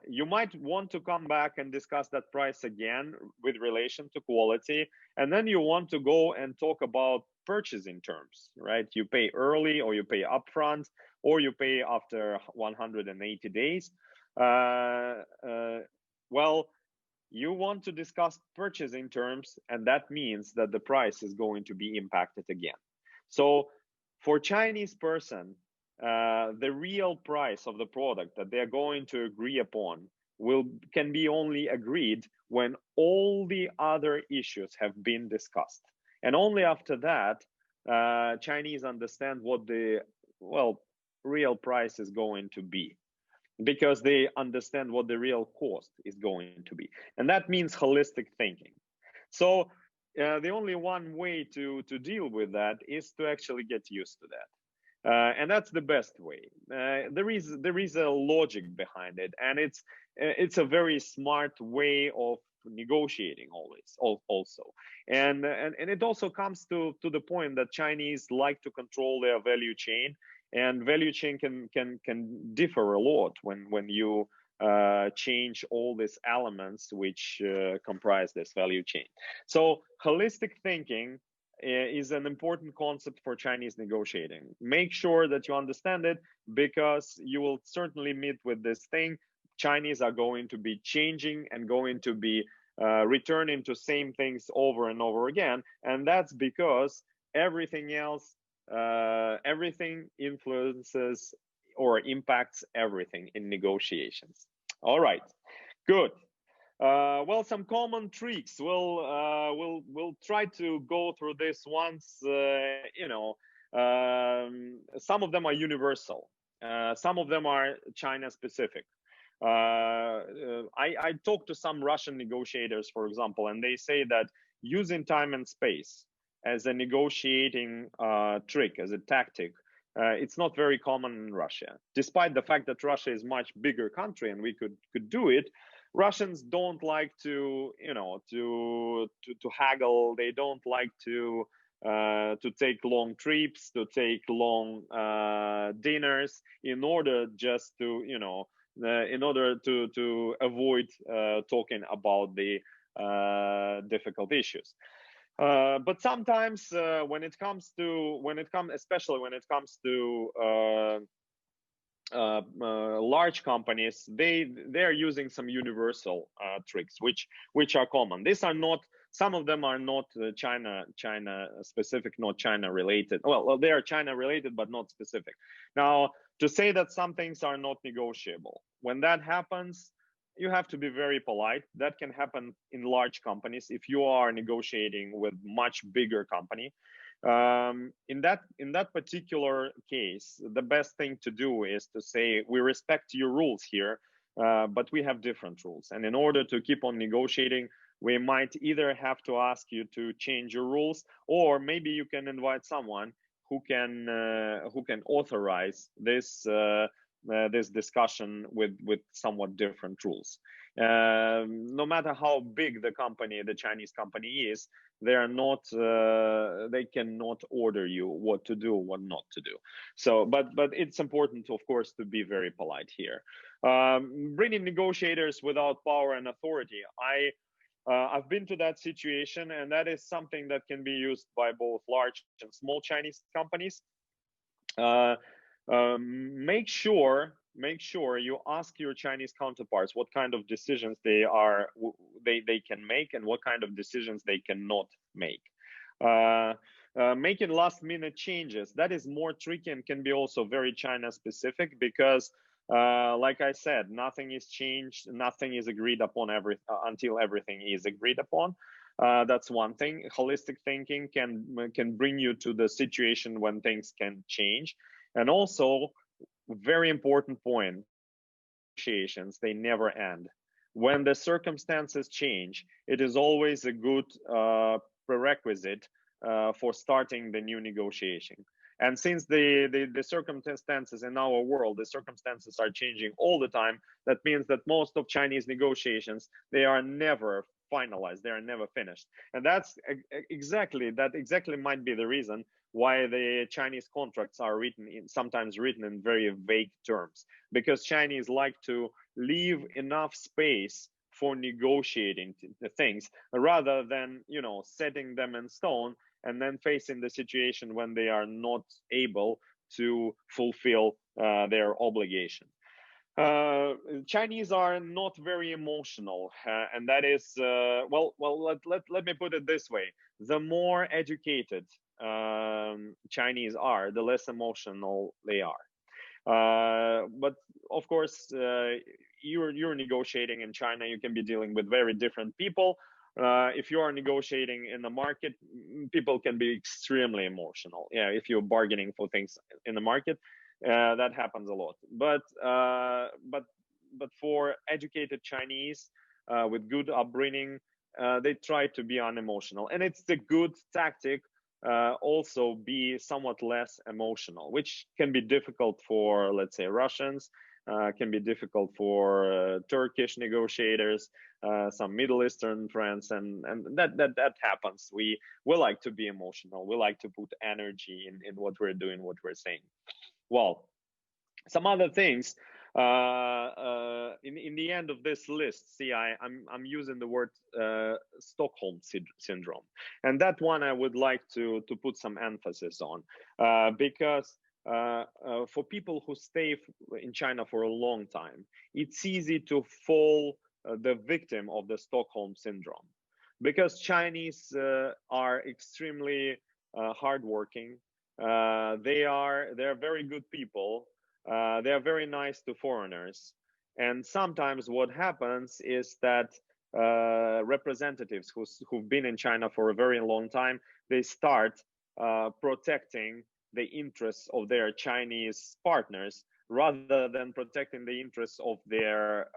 You might want to come back and discuss that price again with relation to quality, and then you want to go and talk about purchasing terms, right? You pay early, or you pay upfront, or you pay after 180 days. Well, you want to discuss purchasing terms, and that means that the price is going to be impacted again. So for Chinese person, the real price of the product that they're going to agree upon can be only agreed when all the other issues have been discussed. And only after that, Chinese understand what the real price is going to be, because they understand what the real cost is going to be. And that means holistic thinking. So the only one way to deal with that is to actually get used to that. And that's the best way. There is a logic behind it, and it's a very smart way of negotiating also. And it also comes to the point that Chinese like to control their value chain, and value chain can differ a lot when you change all these elements which comprise this value chain. So holistic thinking is an important concept for Chinese negotiating. Make sure that you understand it, because you will certainly meet with this thing. Chinese are going to be changing and going to be returning to same things over and over again, and that's because everything else, everything influences or impacts everything in negotiations. All right, good. Well, some common tricks. We'll try to go through this once. Some of them are universal. Some of them are China specific. I talked to some Russian negotiators, for example, and they say that using time and space as a negotiating trick, as a tactic. It's not very common in Russia, despite the fact that Russia is a much bigger country and we could do it. Russians don't like to, you know, to haggle. They don't like to take long trips, to take long dinners, in order just to, you know, in order to avoid talking about the difficult issues. But sometimes especially when it comes to large companies, they're using some universal tricks, which are common. These are not, some of them are not China specific, not China related. Well, they are China related, but not specific. Now, to say that some things are not negotiable, when that happens, you have to be very polite. That can happen in large companies. If you are negotiating with much bigger company, in that particular case, the best thing to do is to say, we respect your rules here, but we have different rules. And in order to keep on negotiating, we might either have to ask you to change your rules, or maybe you can invite someone who can authorize this this discussion with somewhat different rules. No matter how big the company, the Chinese company is, they are not, they cannot order you what to do, what not to do. So, but it's important, of course, to be very polite here. Bringing negotiators without power and authority. I've been to that situation, and that is something that can be used by both large and small Chinese companies. Make sure you ask your Chinese counterparts what kind of decisions they can make and what kind of decisions they cannot make. Making last minute changes, that is more tricky and can be also very China specific, because like I said, nothing is changed, nothing is agreed upon until everything is agreed upon. That's one thing. Holistic thinking can bring you to the situation when things can change. And also, very important point, negotiations, they never end. When the circumstances change, it is always a good prerequisite for starting the new negotiation. And since the circumstances in our world, the circumstances are changing all the time, that means that most of Chinese negotiations, they are never finalized, they are never finished. And that's exactly might be the reason why the Chinese contracts are sometimes written in very vague terms, because Chinese like to leave enough space for negotiating the things, rather than, you know, setting them in stone and then facing the situation when they are not able to fulfill their obligation. Chinese are not very emotional, and that is let me put it this way: the more educated Chinese are, the less emotional they are. But of course, you're negotiating in China, you can be dealing with very different people. If you are negotiating in the market, people can be extremely emotional. Yeah, if you're bargaining for things in the market, that happens a lot. But for educated Chinese with good upbringing, they try to be unemotional, and it's a good tactic. Also be somewhat less emotional, which can be difficult for, let's say, Russians, can be difficult for Turkish negotiators, some Middle Eastern friends, and that happens. We like to be emotional. We like to put energy in what we're doing, what we're saying. Well, some other things in the end of this list. See, I'm using the word Stockholm syndrome, and that one I would like to put some emphasis on, because for people who stay in China for a long time, it's easy to fall the victim of the Stockholm syndrome, because Chinese are extremely hardworking. They're very good people. They are very nice to foreigners, and sometimes what happens is that representatives who've been in China for a very long time, they start protecting the interests of their Chinese partners rather than protecting the interests of their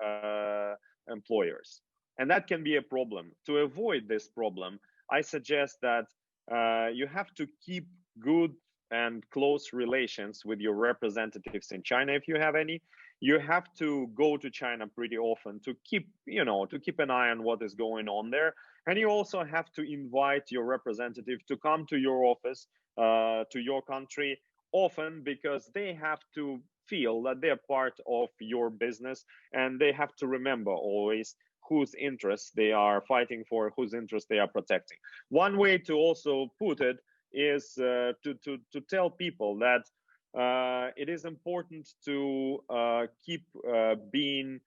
employers, and that can be a problem. To avoid this problem, I suggest that you have to keep good and close relations with your representatives in China, if you have any. You have to go to China pretty often to keep, to keep an eye on what is going on there. And you also have to invite your representative to come to your office, to your country often, because they have to feel that they're part of your business, and they have to remember always whose interests they are fighting for, whose interests they are protecting. One way to also put it is to tell people that it is important to keep being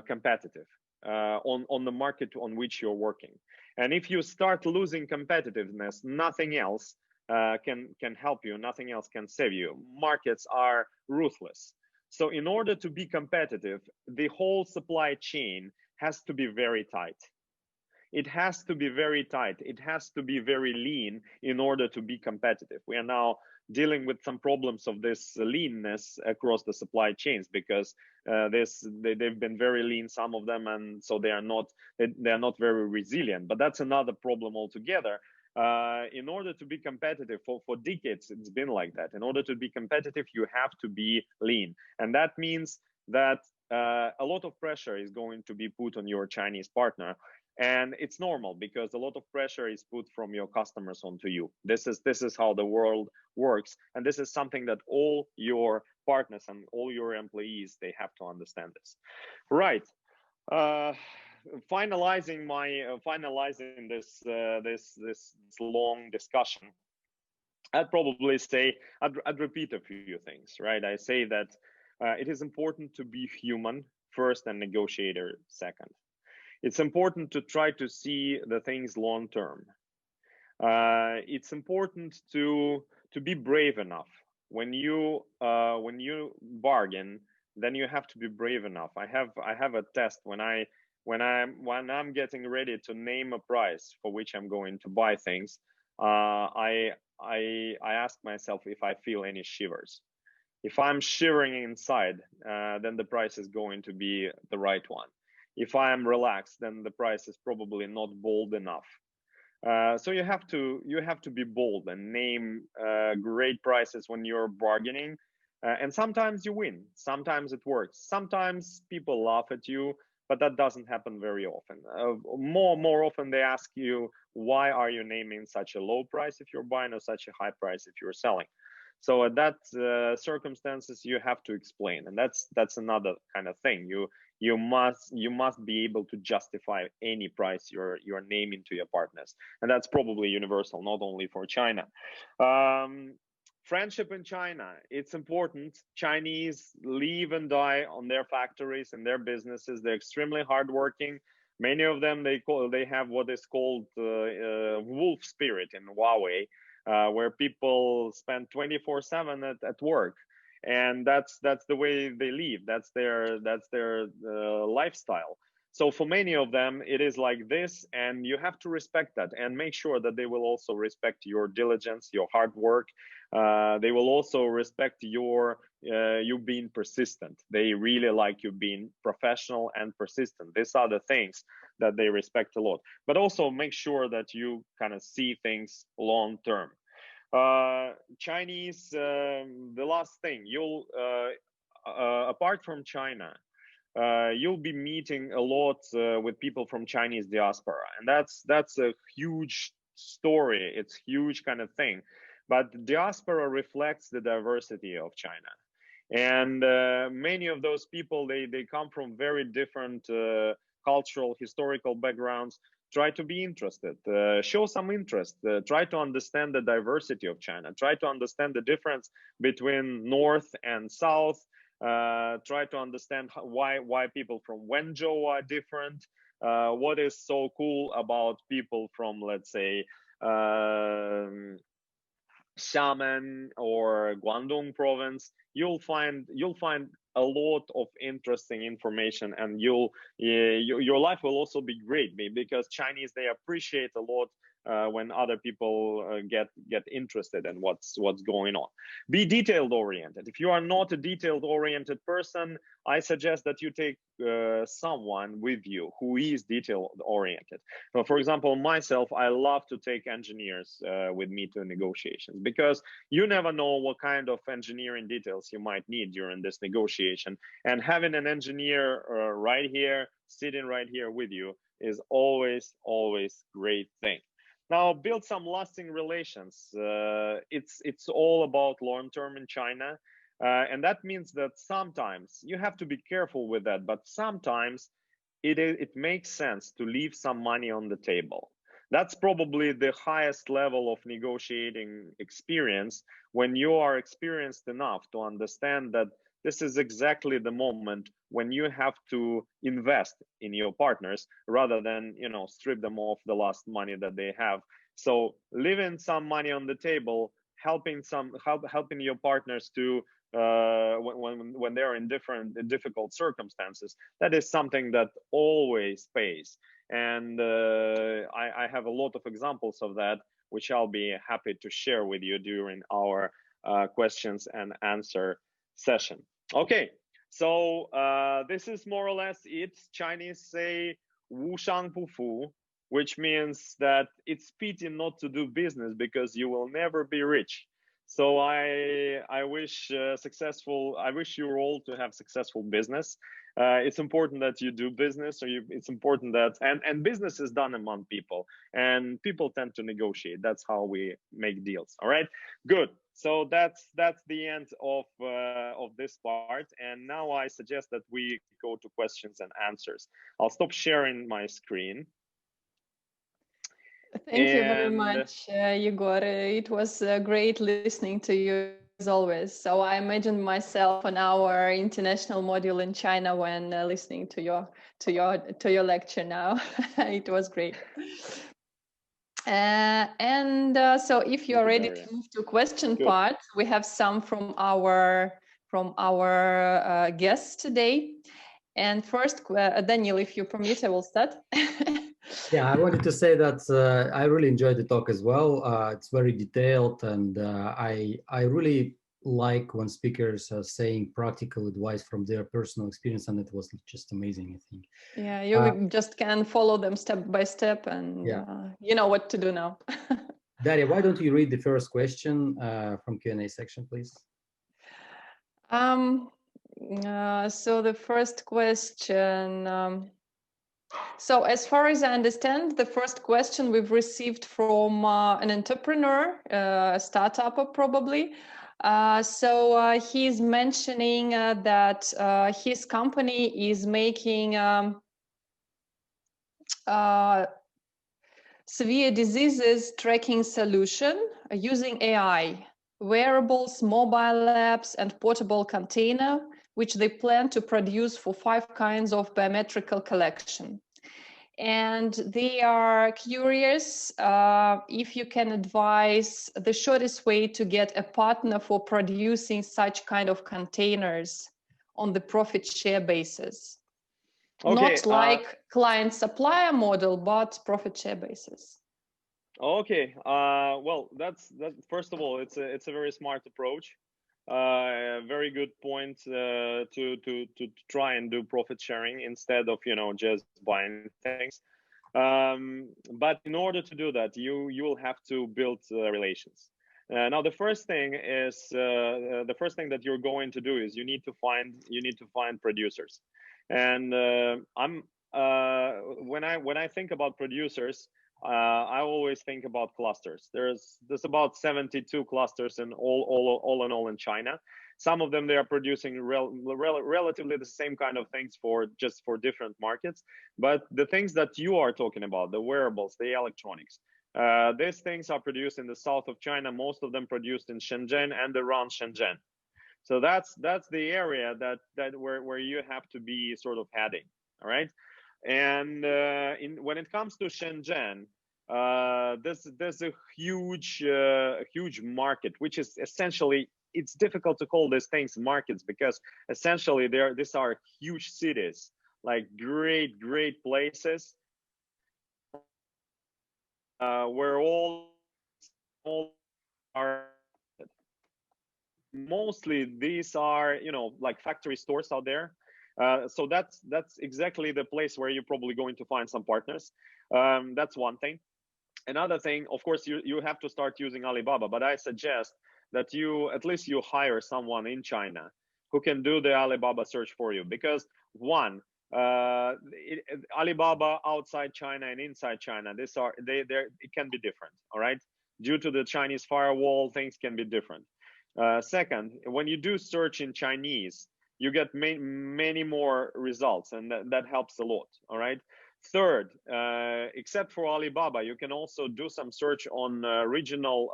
competitive on the market on which you're working. And if you start losing competitiveness, nothing else can help you, nothing else can save you. Markets are ruthless. So in order to be competitive, the whole supply chain has to be very tight. It has to be very tight. It has to be very lean in order to be competitive. We are now dealing with some problems of this leanness across the supply chains, because they've been very lean, some of them, and so they are not very resilient. But that's another problem altogether. In order to be competitive, for decades it's been like that. In order to be competitive, you have to be lean, and that means that a lot of pressure is going to be put on your Chinese partner. And it's normal, because a lot of pressure is put from your customers onto you. This is how the world works, and this is something that all your partners and all your employees, they have to understand this. Right. Finalizing this long discussion, I'd probably say I'd repeat a few things. Right. I say that it is important to be human first and negotiator second. It's important to try to see the things long term. It's important to be brave enough. When you bargain, then you have to be brave enough. I have a test when I'm getting ready to name a price for which I'm going to buy things. I ask myself if I feel any shivers. If I'm shivering inside, then the price is going to be the right one. If I am relaxed, then the price is probably not bold enough. So you have to be bold and name great prices when you're bargaining. And sometimes you win. Sometimes it works. Sometimes people laugh at you, but that doesn't happen very often. More often they ask you, why are you naming such a low price if you're buying, or such a high price if you're selling? So at that circumstances, you have to explain, and that's another kind of thing. You must be able to justify any price you're naming to your partners, and that's probably universal, not only for China. Friendship in China, it's important. Chinese live and die on their factories and their businesses. They're extremely hardworking. Many of them they have what is called wolf spirit in Huawei. Where people spend 24/7 at work, and that's the way they live. That's their lifestyle. So for many of them, it is like this, and you have to respect that and make sure that they will also respect your diligence, your hard work. They will also respect you being persistent. They really like you being professional and persistent. These are the things that they respect a lot. But also make sure that you kind of see things long term. Chinese, the last thing, you'll apart from China, you'll be meeting a lot with people from Chinese diaspora, and that's a huge story. It's huge kind of thing. But diaspora reflects the diversity of China, and many of those people they come from very different cultural, historical backgrounds. Try to be interested, show some interest, try to understand the diversity of China, try to understand the difference between North and South, try to understand why people from Wenzhou are different, what is so cool about people from, let's say, Xiamen or Guangdong province. You'll find a lot of interesting information, and your life will also be great, because Chinese, they appreciate a lot when other people get interested in what's going on. Be detailed oriented. If you are not a detailed oriented person, I suggest that you take someone with you who is detail oriented. For example, myself, I love to take engineers with me to negotiations, because you never know what kind of engineering details you might need during this negotiation, and having an engineer right here, sitting right here with you, is always great thing. Now, build some lasting relations. It's all about long term in China. And that means that sometimes you have to be careful with that, but sometimes it makes sense to leave some money on the table. That's probably the highest level of negotiating experience, when you are experienced enough to understand that this is exactly the moment when you have to invest in your partners rather than, strip them of the last money that they have. So leaving some money on the table, helping your partners to when they're in difficult circumstances, that is something that always pays. And I have a lot of examples of that, which I'll be happy to share with you during our questions and answer session. Okay, so this is more or less it. Chinese say "wu shang bu fu," which means that it's pity not to do business because you will never be rich. So I wish I wish you all to have successful business. It's important that you do business, it's important that, and business is done among people, and people tend to negotiate. That's how we make deals. All right, good. So that's the end of this part. And now I suggest that we go to questions and answers. I'll stop sharing my screen. Thank you very much, Egor. It was great listening to you as always. So I imagined myself on our international module in China when listening to your lecture now. It was great. So if you are ready to move to question part, we have some from our guests today. And first, Daniel, if you permit, I will start. Yeah, I wanted to say that I really enjoyed the talk as well. It's very detailed, and I really like when speakers are saying practical advice from their personal experience, and it was just amazing, I think. Yeah, you just can follow them step by step, and you know what to do now. Daria, why don't you read the first question from Q&A section, please? So the first question. So as far as I understand, the first question we've received from an entrepreneur, a startupper probably. So he's mentioning that his company is making severe diseases tracking solution using AI, wearables, mobile apps, and portable container, which they plan to produce for 5 kinds of biometrical collection. And they are curious if you can advise the shortest way to get a partner for producing such kind of containers on the profit share basis. Okay, not like client supplier model, but profit share basis. Okay, well, that's first of all, it's a very smart approach. Very good point to try and do profit sharing instead of just buying things. But in order to do that, you will have to build relations. Now the first thing that you're going to do is you need to find producers. And when I think about producers, I always think about clusters. There's about 72 clusters in all in China. Some of them, they are producing relatively the same kind of things for different markets. But the things that you are talking about, the wearables, the electronics, these things are produced in the south of China. Most of them produced in Shenzhen and around Shenzhen. So that's the area where you have to be sort of heading. All right. And when it comes to Shenzhen, there's a huge market, which is essentially, it's difficult to call these things markets because essentially these are huge cities, like great places. where all are mostly these are, you know, like factory stores out there. So that's exactly the place where you're probably going to find some partners. That's one thing. Another thing, of course, you have to start using Alibaba, but I suggest that you at least you hire someone in China who can do the Alibaba search for you, because one, Alibaba outside China and inside China, it can be different. All right, due to the Chinese firewall, things can be different. Second, when you do search in Chinese, you get many more results, and that helps a lot. All right. Third, except for Alibaba, you can also do some search on regional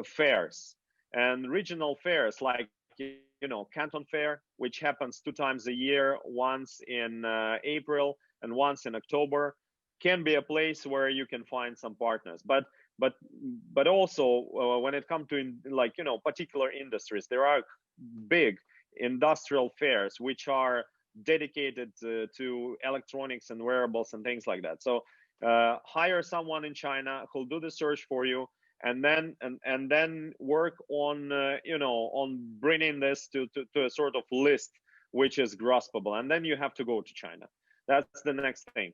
fairs, and regional fairs like, you know, Canton Fair, which happens 2 times a year, once in April and once in October, can be a place where you can find some partners. But also when it comes to like, you know, particular industries, there are big industrial fairs which are dedicated to electronics and wearables and things like that. So hire someone in China who'll do the search for you, and then work on you know, on bringing this to a sort of list which is graspable, and then you have to go to China. That's the next thing.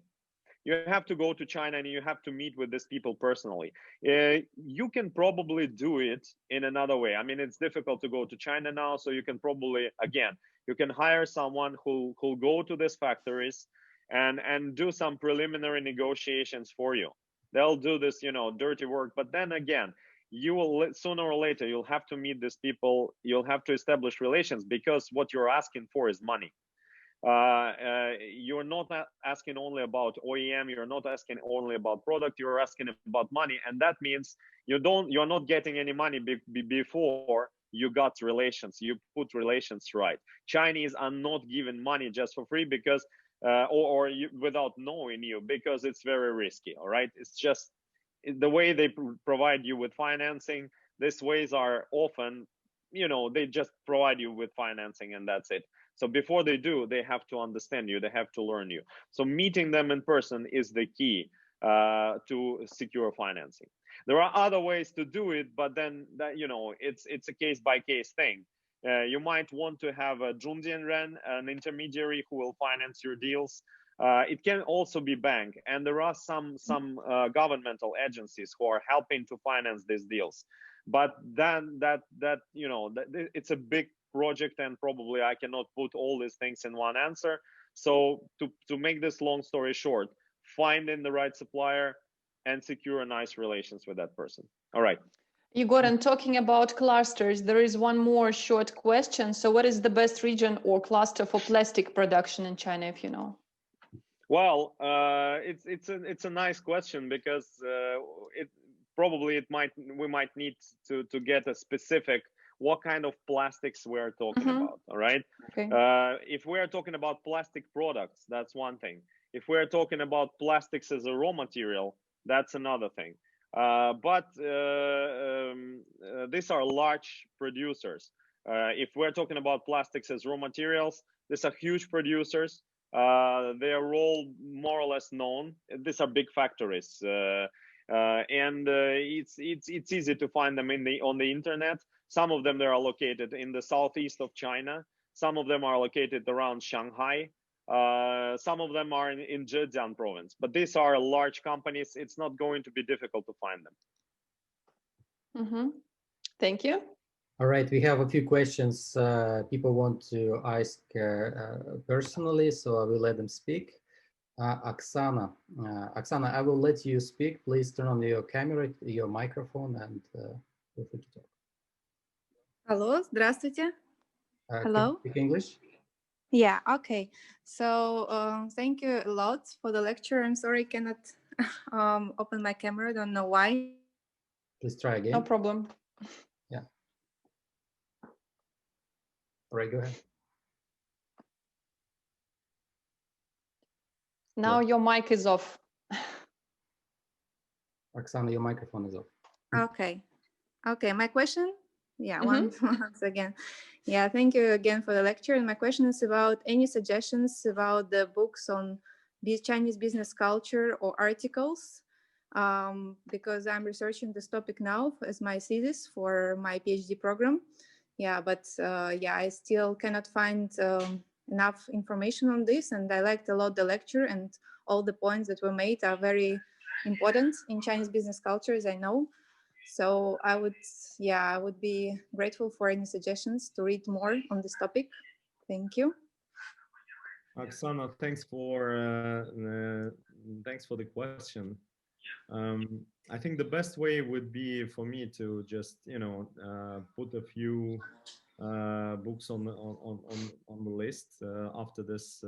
You have to go to China and you have to meet with these people personally. You can probably do it in another way. I mean, it's difficult to go to China now, so you can probably, again, you can hire someone who'll go to these factories and do some preliminary negotiations for you. They'll do this, you know, dirty work. But then again, you will, sooner or later, you'll have to meet these people. You'll have to establish relations, because what you're asking for is money. You're not asking only about OEM, you're not asking only about product, you're asking about money, and that means you're not getting any money before you got relations. You put relations right. Chinese are not giving money just for free, because or without knowing you, because it's very risky. All right, it's just the way they provide you with financing. These ways are often, you know, they just provide you with financing and that's it. So before they do, they have to understand you, they have to learn you. So meeting them in person is the key to secure financing. There are other ways to do it, but then that, you know, it's a case by case thing. You might want to have a Zhongjianren, an intermediary who will finance your deals. It can also be bank, and there are some governmental agencies who are helping to finance these deals. But then that you know, it's a big project, and probably I cannot put all these things in one answer. So to make this long story short, finding the right supplier and secure nice relations with that person. All right. Egor, and talking about clusters, there is one more short question. So what is the best region or cluster for plastic production in China, if you know? Well, it's a nice question, because we might need to get a specific what kind of plastics we're talking about. All right. Okay. If we're talking about plastic products, that's one thing. If we're talking about plastics as a raw material, that's another thing. But these are large producers. If we're talking about plastics as raw materials, these are huge producers. They are all more or less known. These are big factories, and it's easy to find them on the internet. Some of them, they are located in the southeast of China. Some of them are located around Shanghai. Some of them are in Zhejiang province. But these are large companies. It's not going to be difficult to find them. Thank you. All right, we have a few questions people want to ask personally, so I will let them speak. Oksana, I will let you speak. Please turn on your camera, your microphone, and feel free to talk. Hello, здравствуйте. Hello. Speak English? Yeah, okay. So thank you a lot for the lecture. I'm sorry I cannot open my camera. Don't know why. Please try again. No problem. Yeah. All right, go ahead. Now your mic is off. Oksana, your microphone is off. Okay. Okay, my question? Yeah, once again. Yeah, thank you again for the lecture. And my question is about any suggestions about the books on Chinese business culture or articles because I'm researching this topic now as my thesis for my PhD program. Yeah, but yeah, I still cannot find enough information on this, and I liked a lot the lecture, and all the points that were made are very important in Chinese business culture, as I know. So I would be grateful for any suggestions to read more on this topic. Thank you. Oksana, thanks for the question. I think the best way would be for me to just, you know, put a few books on the list after this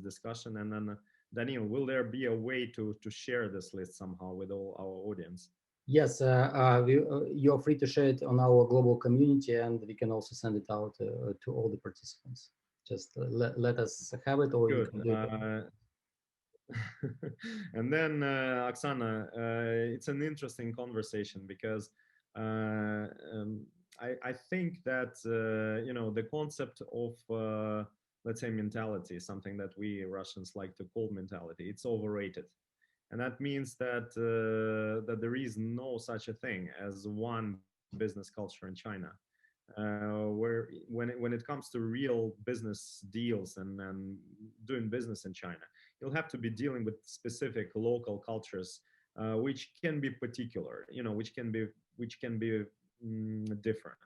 discussion, and then Daniel, will there be a way to share this list somehow with all our audience? Yes, you're free to share it on our global community, and we can also send it out to all the participants. Just let us have it, or Good. you can do it. And then Oksana, it's an interesting conversation because I think that you know, the concept of let's say mentality, something that we Russians like to call mentality, it's overrated. And that means that that there is no such a thing as one business culture in China, where when it comes to real business deals and doing business in China, you'll have to be dealing with specific local cultures, which can be particular, you know, which can be different.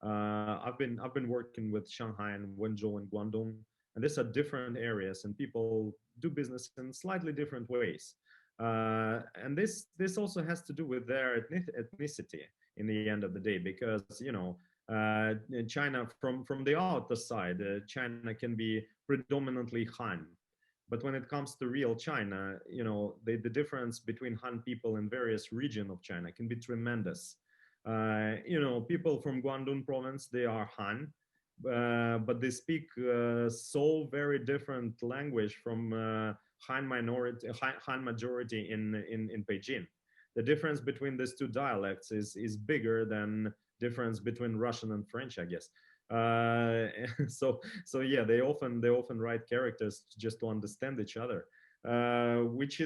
I've been working with Shanghai and Wenzhou and Guangdong, and these are different areas, and people do business in slightly different ways. And this also has to do with their ethnicity in the end of the day, because you know, China from the outer side, China can be predominantly Han, but when it comes to real China, you know, the difference between Han people in various regions of China can be tremendous. You know, people from Guangdong province, they are Han, but they speak so very different language from Han majority in Beijing. The difference between these two dialects is bigger than difference between Russian and French, I guess. So yeah, they often write characters just to understand each other, which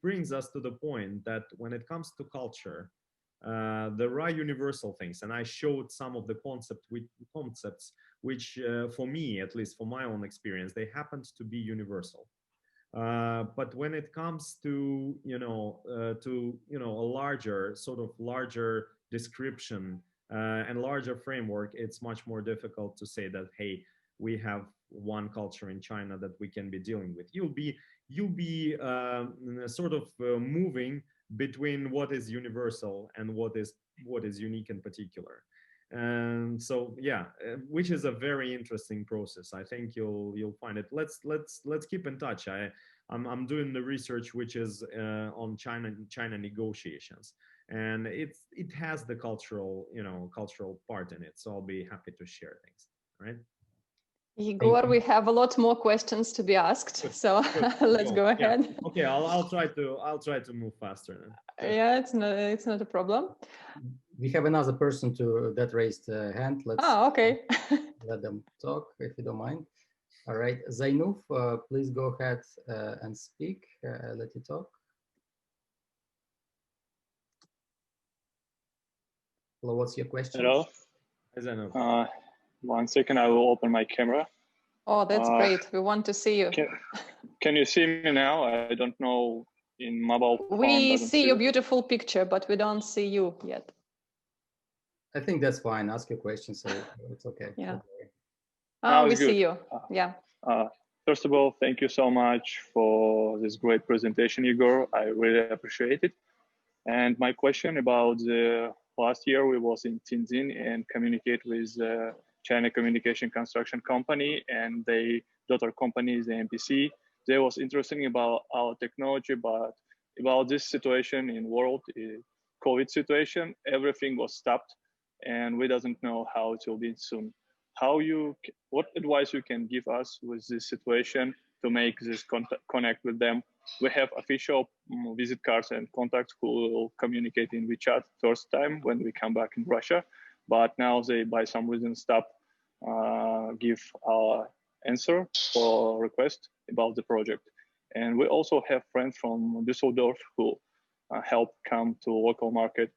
brings us to the point that when it comes to culture, there are universal things, and I showed some of the concepts which for me, at least for my own experience, they happened to be universal. But when it comes to a larger description and larger framework, it's much more difficult to say that, hey, we have one culture in China that we can be dealing with. You'll be moving between what is universal and what is unique in particular. And so yeah, which is a very interesting process. I think you'll find it. Let's keep in touch. I'm doing the research which is on China negotiations, and it has the cultural part in it. So I'll be happy to share things. Right. Igor, we have a lot more questions to be asked, so let's go ahead. Yeah. Okay, I'll try to move faster then. Yeah, it's not a problem. We have another person that raised a hand. Let's okay. let them talk, if you don't mind. All right, Zainuf, please go ahead and speak. Let you talk. Hello, what's your question? Hello. Hi, Zainuf. 1 second, I will open my camera. Oh, that's great. We want to see you. Can you see me now? I don't know, in mobile phone. We see your beautiful picture, but we don't see you yet. I think that's fine. Ask your question, so it's okay. Yeah. Okay. Oh, we see you. Yeah. First of all, thank you so much for this great presentation, Igor. I really appreciate it. And my question about the last year, we was in Tianjin and communicate with China Communication Construction Company and the daughter company, the MPC. They was interesting about our technology, but about this situation in world, COVID situation, everything was stopped, and we doesn't know how it will be soon. What advice you can give us with this situation to make this connect with them? We have official visit cards and contacts who will communicate in WeChat first time when we come back in Russia, but now they by some reason stop give our answer for request about the project. And we also have friends from Düsseldorf who help come to local market.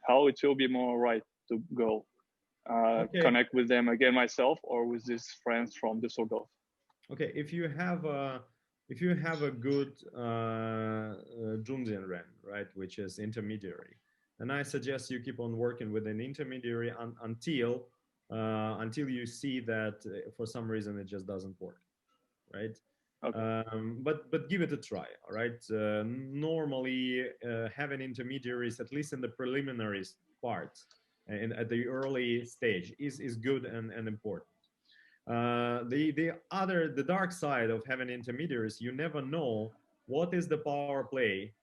How it will be more right to go connect with them again myself or with these friends from Düsseldorf? Okay, if you have a good Junzienren, right, which is intermediary, and I suggest you keep on working with an intermediary until you see that for some reason it just doesn't work, right? Okay. But give it a try, all right? Normally, having intermediaries, at least in the preliminary part, and at the early stage, is good and important. The dark side of having intermediaries, you never know what is the power play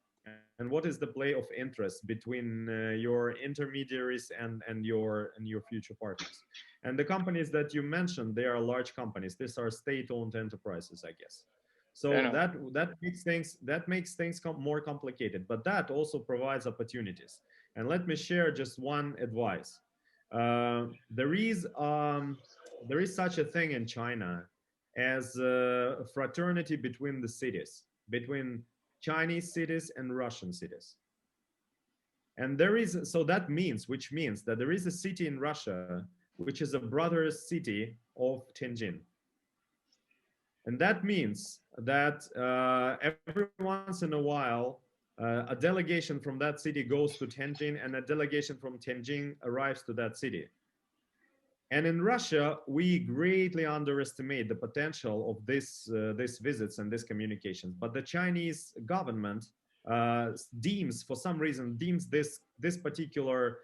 and what is the play of interest between your intermediaries and your future partners. And the companies that you mentioned, they are large companies. These are state-owned enterprises, I guess. So that makes things more complicated, but that also provides opportunities. And let me share just one advice. There is such a thing in China as a fraternity between the cities, between Chinese cities and Russian cities. And which means that there is a city in Russia which is a brother city of Tianjin. And that means that every once in a while, a delegation from that city goes to Tianjin and a delegation from Tianjin arrives to that city. And in Russia, we greatly underestimate the potential of these visits and these communications. But the Chinese government deems this particular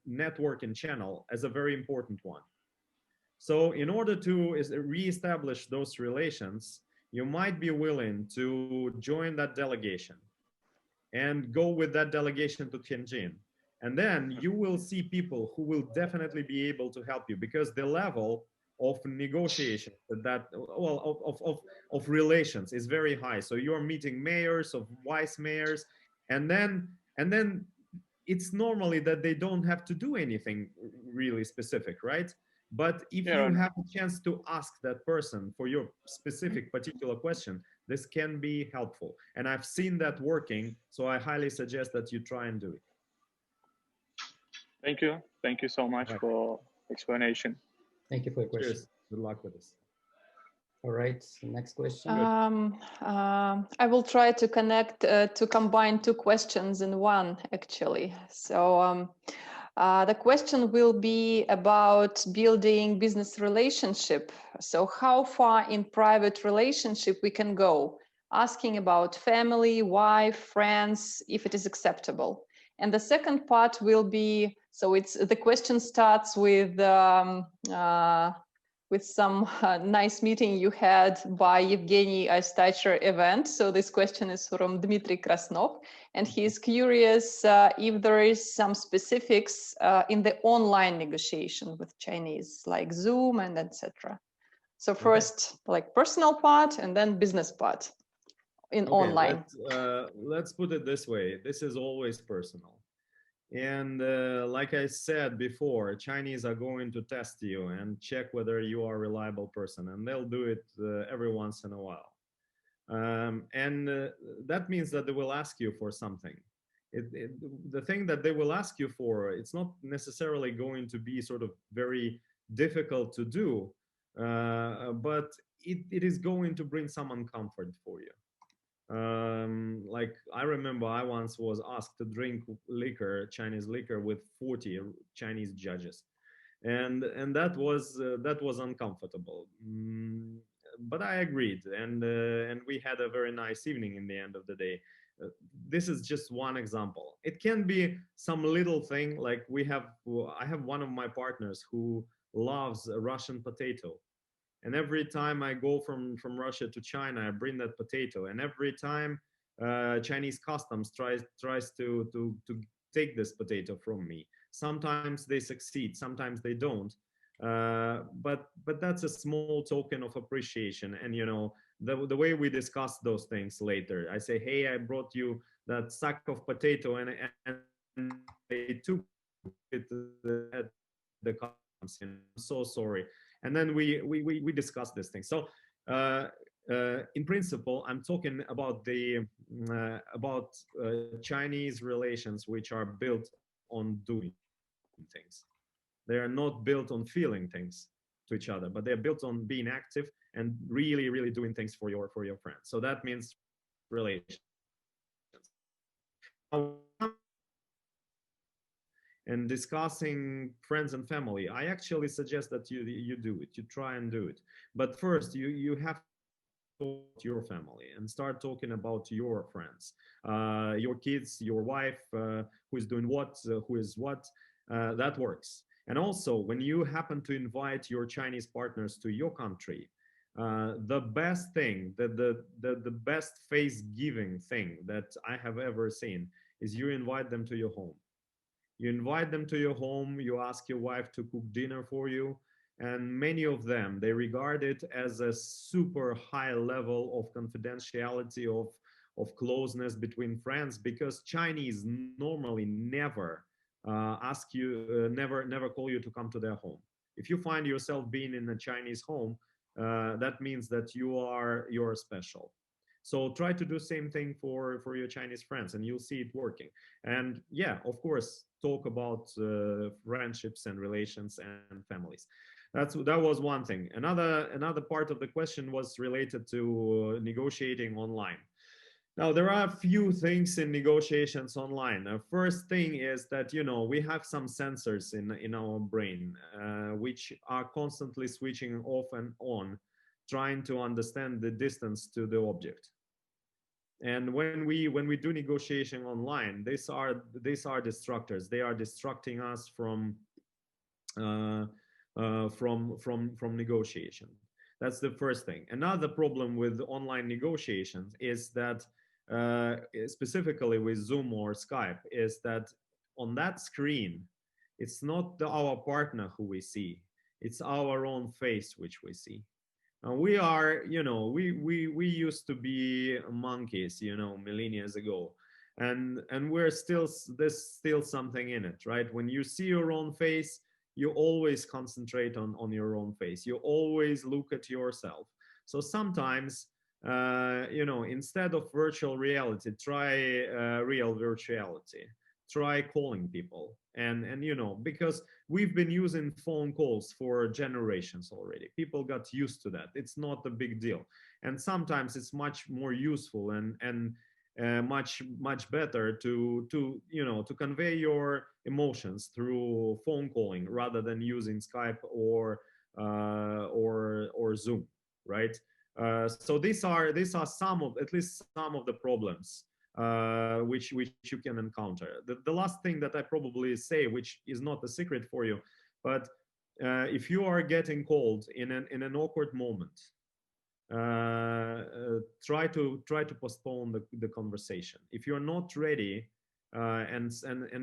network and channel as a very important one. So in order to reestablish those relations, you might be willing to join that delegation and go with that delegation to Tianjin. And then you will see people who will definitely be able to help you, because the level of negotiation of relations is very high. So you're meeting mayors, of vice mayors, and then it's normally that they don't have to do anything really specific, right? But if you have a chance to ask that person for your specific particular question, this can be helpful. And I've seen that working, so I highly suggest that you try and do it. Thank you. Thank you so much for explanation. Thank you for your question. Cheers. Good luck with this. All right, next question. I will try to to combine two questions in one, actually. So the question will be about building business relationship. So how far in private relationship we can go? Asking about family, wife, friends, if it is acceptable. And the second part will be, so the question starts with some nice meeting you had by Evgeny Ostacher event. So this question is from Dmitry Krasnov, and he's curious if there is some specifics in the online negotiation with Chinese, like Zoom and etc. So first, like personal part, and then business part in online. Let's put it this way. This is always personal. And like I said before, Chinese are going to test you and check whether you are a reliable person, and they'll do it every once in a while. That means that they will ask you for something. The thing that they will ask you for, it's not necessarily going to be sort of very difficult to do, but it is going to bring some uncomfort for you. Like I remember I once was asked to drink liquor, Chinese liquor, with 40 Chinese judges, and that was uncomfortable. But I agreed, and we had a very nice evening in the end of the day. This is just one example. It can be some little thing, like I have one of my partners who loves a Russian potato. And every time I go from Russia to China, I bring that potato. And every time Chinese customs tries to take this potato from me. Sometimes they succeed, sometimes they don't. But that's a small token of appreciation. And you know, the way we discuss those things later, I say, hey, I brought you that sack of potato, and they took it at the customs. I'm so sorry. And then we discuss this thing. So in principle, I'm talking about the Chinese relations which are built on doing things. They are not built on feeling things to each other, but they're built on being active and really, really doing things for your friends. So that means relations. And discussing friends and family, I actually suggest that you do it. You try and do it. But first, you have your family and start talking about your friends, your kids, your wife, who is doing what, who is what. That works. And also, when you happen to invite your Chinese partners to your country, the best thing, the best face-giving thing that I have ever seen is you invite them to your home. You invite them to your home, you ask your wife to cook dinner for you, and many of them, they regard it as a super high level of confidentiality, of closeness between friends, because Chinese normally never ask you, never call you to come to their home. If you find yourself being in a Chinese home, that means that you're special. So try to do the same thing for your Chinese friends, and you'll see it working. And yeah, of course, talk about friendships and relations and families. That was one thing. Another part of the question was related to negotiating online. Now, there are a few things in negotiations online. First thing is that, we have some sensors in our brain, which are constantly switching off and on, trying to understand the distance to the object. And when we do negotiation online, these are distractors. They are distracting us from negotiation. That's the first thing. Another problem with online negotiations is that, specifically with Zoom or Skype, is that on that screen, it's not our partner who we see, it's our own face which we see. We are, we used to be monkeys, millennia ago, and there's still something in it, right? When you see your own face, you always concentrate on your own face. You always look at yourself. So sometimes, instead of virtual reality, try real virtuality. Try calling people, and because we've been using phone calls for generations already. People got used to that. It's not a big deal, and sometimes it's much more useful and much better to convey your emotions through phone calling rather than using Skype or Zoom, right? So these are at least some of the problems which you can encounter. The last thing that I probably say, which is not a secret for you, but if you are getting called in an awkward moment, try to postpone the conversation. If you're not ready, and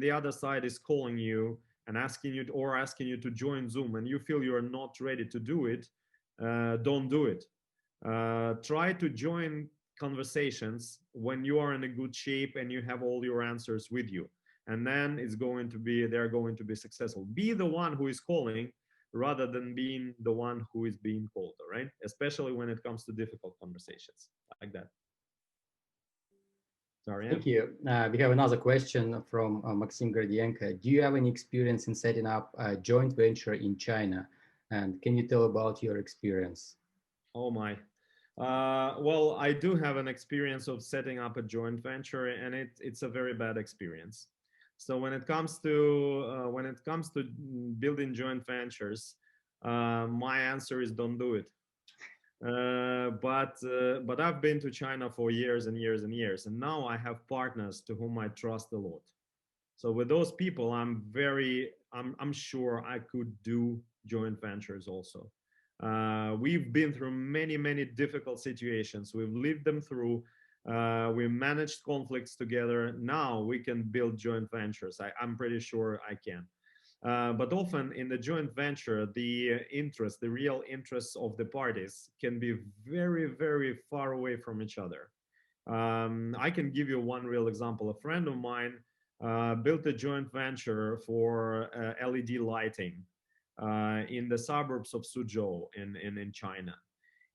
the other side is calling you and asking you to join Zoom, and you feel you're not ready to do it, don't do it. Try to join conversations when you are in a good shape and you have all your answers with you, and then they're going to be successful. Be the one who is calling rather than being the one who is being called, right? Especially when it comes to difficult conversations like that. Sorry. Thank you. We have another question from Maxim Gordienko. Do you have any experience in setting up a joint venture in China? And can you tell about your experience? Oh my. Well, I do have an experience of setting up a joint venture, and it's a very bad experience. So when it comes to building joint ventures, my answer is don't do it. But I've been to China for years and years and years, and now I have partners to whom I trust a lot. So with those people, I'm sure I could do joint ventures also. We've been through many difficult situations. We've lived them through. We managed conflicts together. Now we can build joint ventures. I'm pretty sure I can. But often in the joint venture, the real interests of the parties can be very far away from each other. I can give you one real example. A friend of mine built a joint venture for LED lighting in the suburbs of Suzhou in China.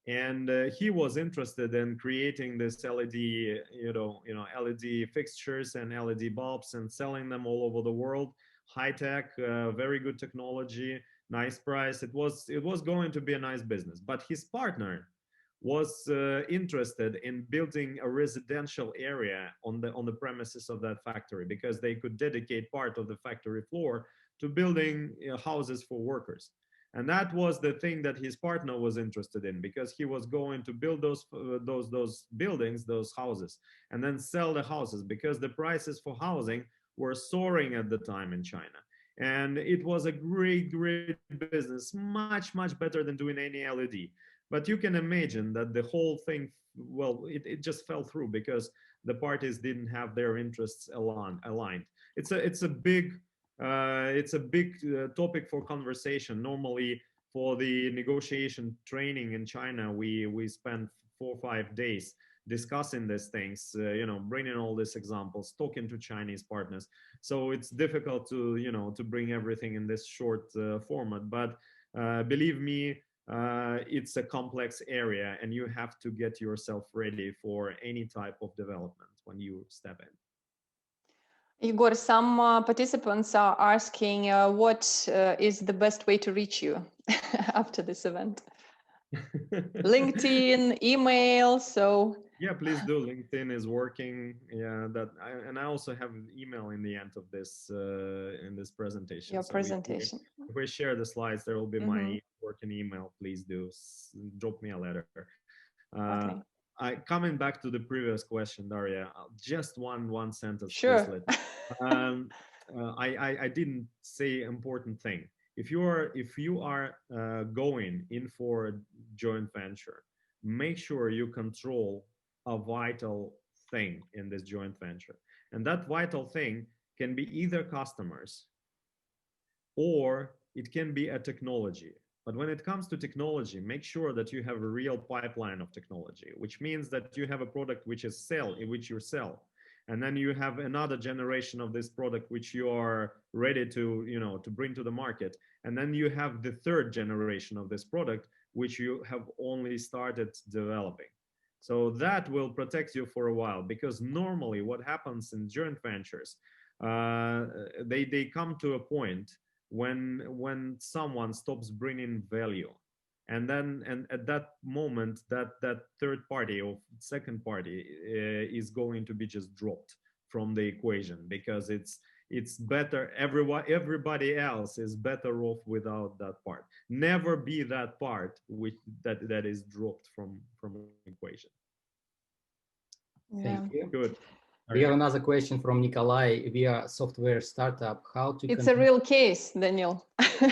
and he was interested in creating this LED, LED fixtures and LED bulbs and selling them all over the world. High tech, very good technology, nice price. It was going to be a nice business, but his partner was interested in building a residential area on the premises of that factory, because they could dedicate part of the factory floor to building houses for workers. And that was the thing that his partner was interested in, because he was going to build those buildings, those houses, and then sell the houses, because the prices for housing were soaring at the time in China. And it was a great business, much better than doing any LED. But you can imagine that the whole thing, well, it just fell through because the parties didn't have their interests aligned. It's a big topic for conversation. Normally, for the negotiation training in China, we spend 4 or 5 days discussing these things, bringing all these examples, talking to Chinese partners. So it's difficult to bring everything in this short format. But believe me, it's a complex area, and you have to get yourself ready for any type of development when you step in. Egor, some participants are asking what is the best way to reach you after this event? LinkedIn, email, so... Yeah, please do. LinkedIn is working. Yeah, and I also have an email in the end of this in this presentation. Your presentation. If we share the slides, there will be my working email. Please do drop me a letter. Okay. Coming back to the previous question, Daria, just one sentence. Sure. Please, I didn't say important thing. If you are going in for a joint venture, make sure you control a vital thing in this joint venture, and that vital thing can be either customers or it can be a technology. But when it comes to technology, make sure that you have a real pipeline of technology, which means that you have a product which you sell, and then you have another generation of this product which you are ready to bring to the market, and then you have the third generation of this product which you have only started developing. So that will protect you for a while, because normally what happens in joint ventures, they come to a point when someone stops bringing value, and at that moment that third party or second party is going to be just dropped from the equation, because it's better, everybody else is better off without that part. Never be that part that is dropped from the equation. Yeah. Thank you. Good. We have another question from Nikolai. We are a software startup. How to... It's a real case, Daniel.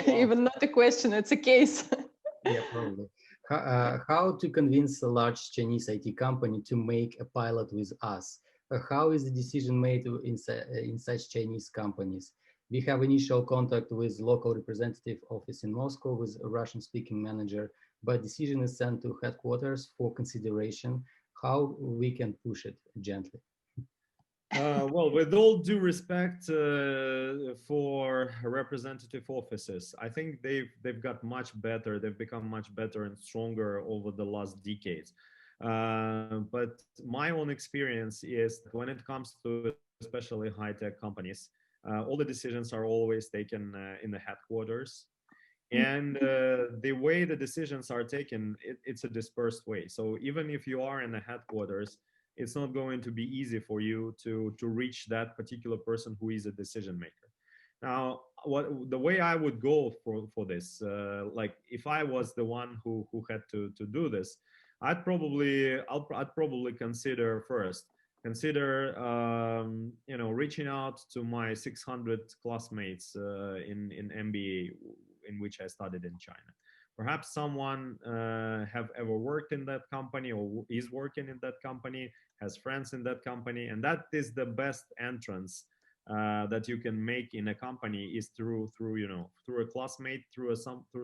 Even not a question, it's a case. Yeah, probably. How to convince a large Chinese IT company to make a pilot with us? How is the decision made in such Chinese companies? We have initial contact with local representative office in Moscow with a Russian-speaking manager, but decision is sent to headquarters for consideration. How we can push it gently? Well, with all due respect for representative offices, I think they've got much better. They've become much better and stronger over the last decades. But my own experience is that when it comes to especially high-tech companies, all the decisions are always taken in the headquarters. And the way the decisions are taken, it's a dispersed way. So even if you are in the headquarters, it's not going to be easy for you to reach that particular person who is a decision maker. Now, the way I would go for this, like if I was the one who had to do this, I'd probably consider reaching out to my 600 classmates in MBA in which I studied in China. Perhaps someone have ever worked in that company or is working in that company, has friends in that company, and that is the best entrance that you can make in a company, is through a classmate, through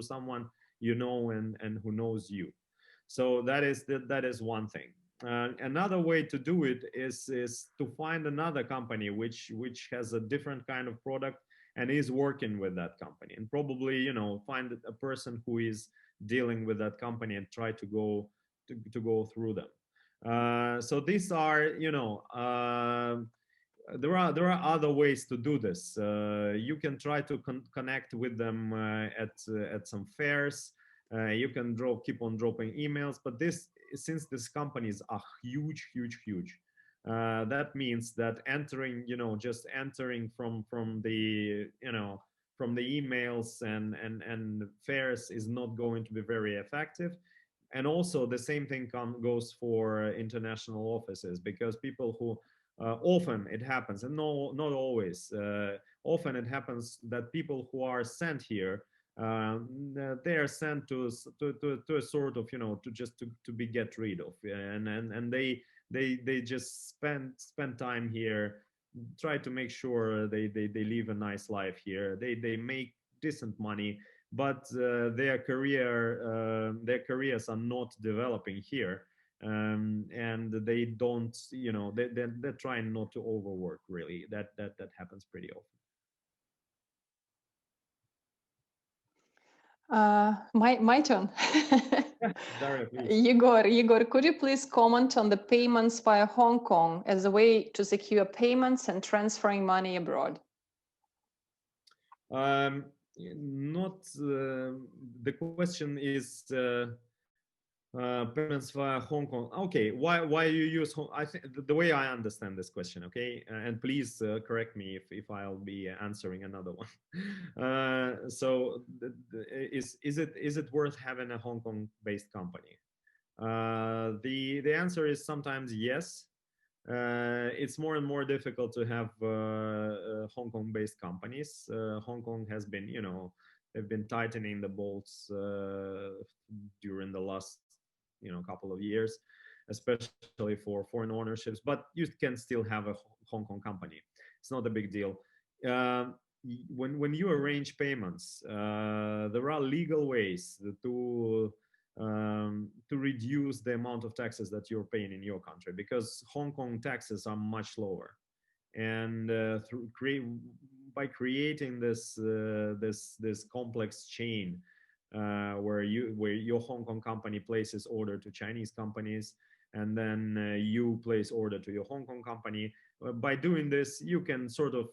someone you know and who knows you. So that is one thing. Another way to do it is to find another company which has a different kind of product and is working with that company, and probably find a person who is dealing with that company and try to go to go through them. So these are, you know, there are other ways to do this. You can try to connect with them at some fairs. You can keep on dropping emails, but since these companies are huge, that means that entering, you know, just entering from the, you know, from the emails and fairs is not going to be very effective. And also the same thing goes for international offices, because people who often it happens, and no, not always, often it happens that people who are sent here, they are sent to a sort of, you know, to be get rid of, and they just spend time here, try to make sure they live a nice life here, they make decent money, but their careers are not developing here, and they don't, you know, they're trying not to overwork, really. That happens pretty often. My turn. Yeah, Daria, please. Egor, could you please comment on the payments via Hong Kong as a way to secure payments and transferring money abroad? Not the question is payments via Hong Kong. Okay, why you use I think the way I understand this question, okay, and please correct me if I'll be answering another one. So is it worth having a Hong Kong based company? The answer is sometimes yes. It's more and more difficult to have Hong Kong based companies. Hong Kong has been, you know, they've been tightening the bolts during the last, you know, couple of years, especially for foreign ownerships, but you can still have a Hong Kong company. It's not a big deal. When you arrange payments, there are legal ways to reduce the amount of taxes that you're paying in your country, because Hong Kong taxes are much lower, and by creating this complex chain where your Hong Kong company places order to Chinese companies, and then you place order to your Hong Kong company. By doing this, you can sort of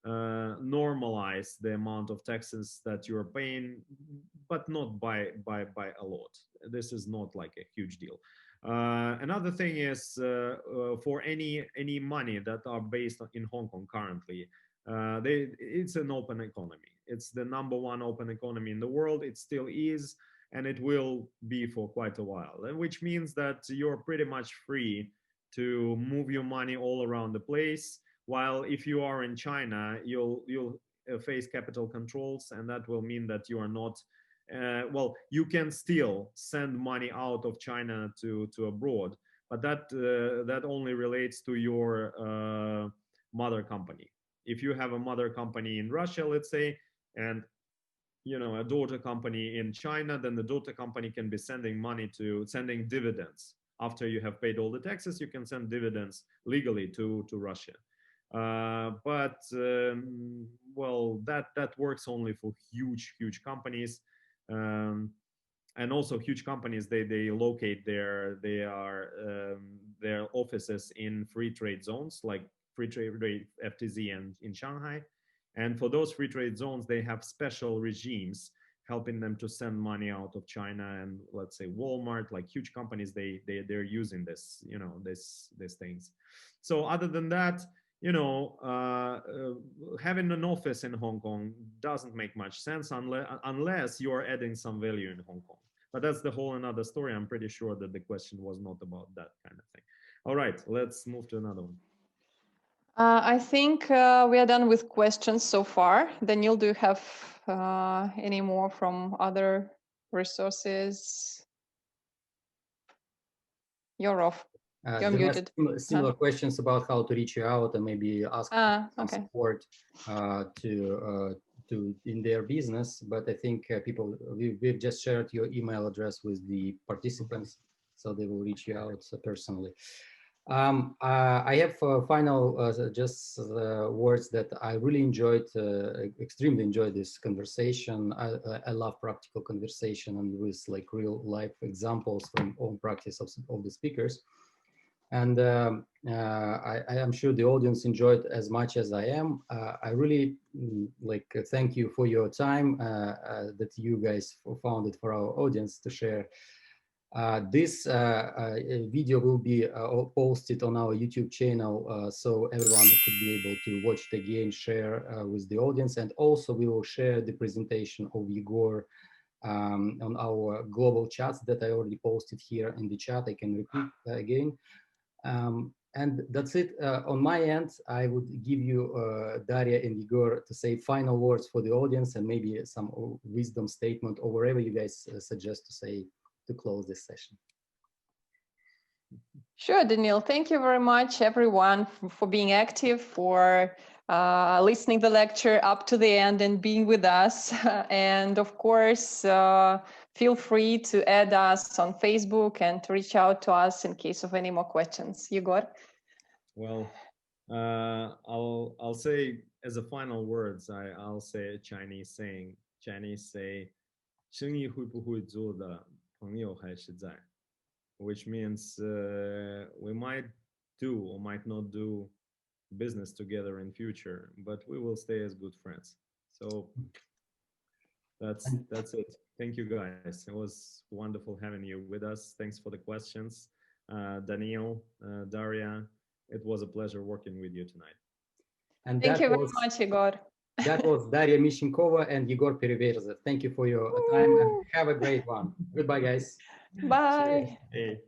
normalize the amount of taxes that you're paying, but not by a lot. This is not like a huge deal. Another thing is for any money that are based in Hong Kong currently, it's an open economy. It's the #1 open economy in the world. It still is, and it will be for quite a while, which means that you're pretty much free to move your money all around the place. While if you are in China, you'll face capital controls, and that will mean that you are not, well, you can still send money out of China to abroad, but that only relates to your mother company. If you have a mother company in Russia, let's say, and you know, a daughter company in China, then the daughter company can be sending dividends. After you have paid all the taxes, you can send dividends legally to Russia. But well, that works only for huge companies, and also huge companies, they locate their offices in free trade zones, like free trade FTZ and in Shanghai. And for those free trade zones, they have special regimes helping them to send money out of China. And let's say Walmart, like huge companies, they're using this, you know, these things. So other than that, you know, having an office in Hong Kong doesn't make much sense unless you are adding some value in Hong Kong. But that's the whole another story. I'm pretty sure that the question was not about that kind of thing. All right, let's move to another one. I think we are done with questions so far. Daniil, do you have any more from other resources? You're off. You're muted. Similar questions about how to reach you out and maybe ask some okay. support to in their business. But I think we've just shared your email address with the participants, so they will reach you out personally. I have final just words that I really enjoyed, extremely enjoyed this conversation. I love practical conversation and with like real life examples from own practice of the speakers. And I am sure the audience enjoyed as much as I am. I really thank you for your time that you guys found it for our audience to share. This video will be posted on our YouTube channel, so everyone could be able to watch it again, share with the audience, and also we will share the presentation of Egor on our global chats that I already posted here in the chat. I can repeat again. And that's it on my end. I would give you Daria and Egor to say final words for the audience and maybe some wisdom statement or whatever you guys suggest to say to close this session. Sure, Daniil. Thank you very much, everyone, for being active, for listening to the lecture up to the end and being with us. And of course, feel free to add us on Facebook and to reach out to us in case of any more questions. Egor? Well, I'll say as a final words, I'll say a Chinese saying. Chinese say, 生意会不会做的朋友还是在, which means we might do or might not do business together in future, but we will stay as good friends. So that's it. Thank you guys. It was wonderful having you with us. Thanks for the questions. Daniil, Daria, it was a pleasure working with you tonight. And thank you very much, Egor. That was Daria Mishinkova and Egor Pereverzev. Thank you for your time and have a great one. Goodbye, guys. Bye. Hey.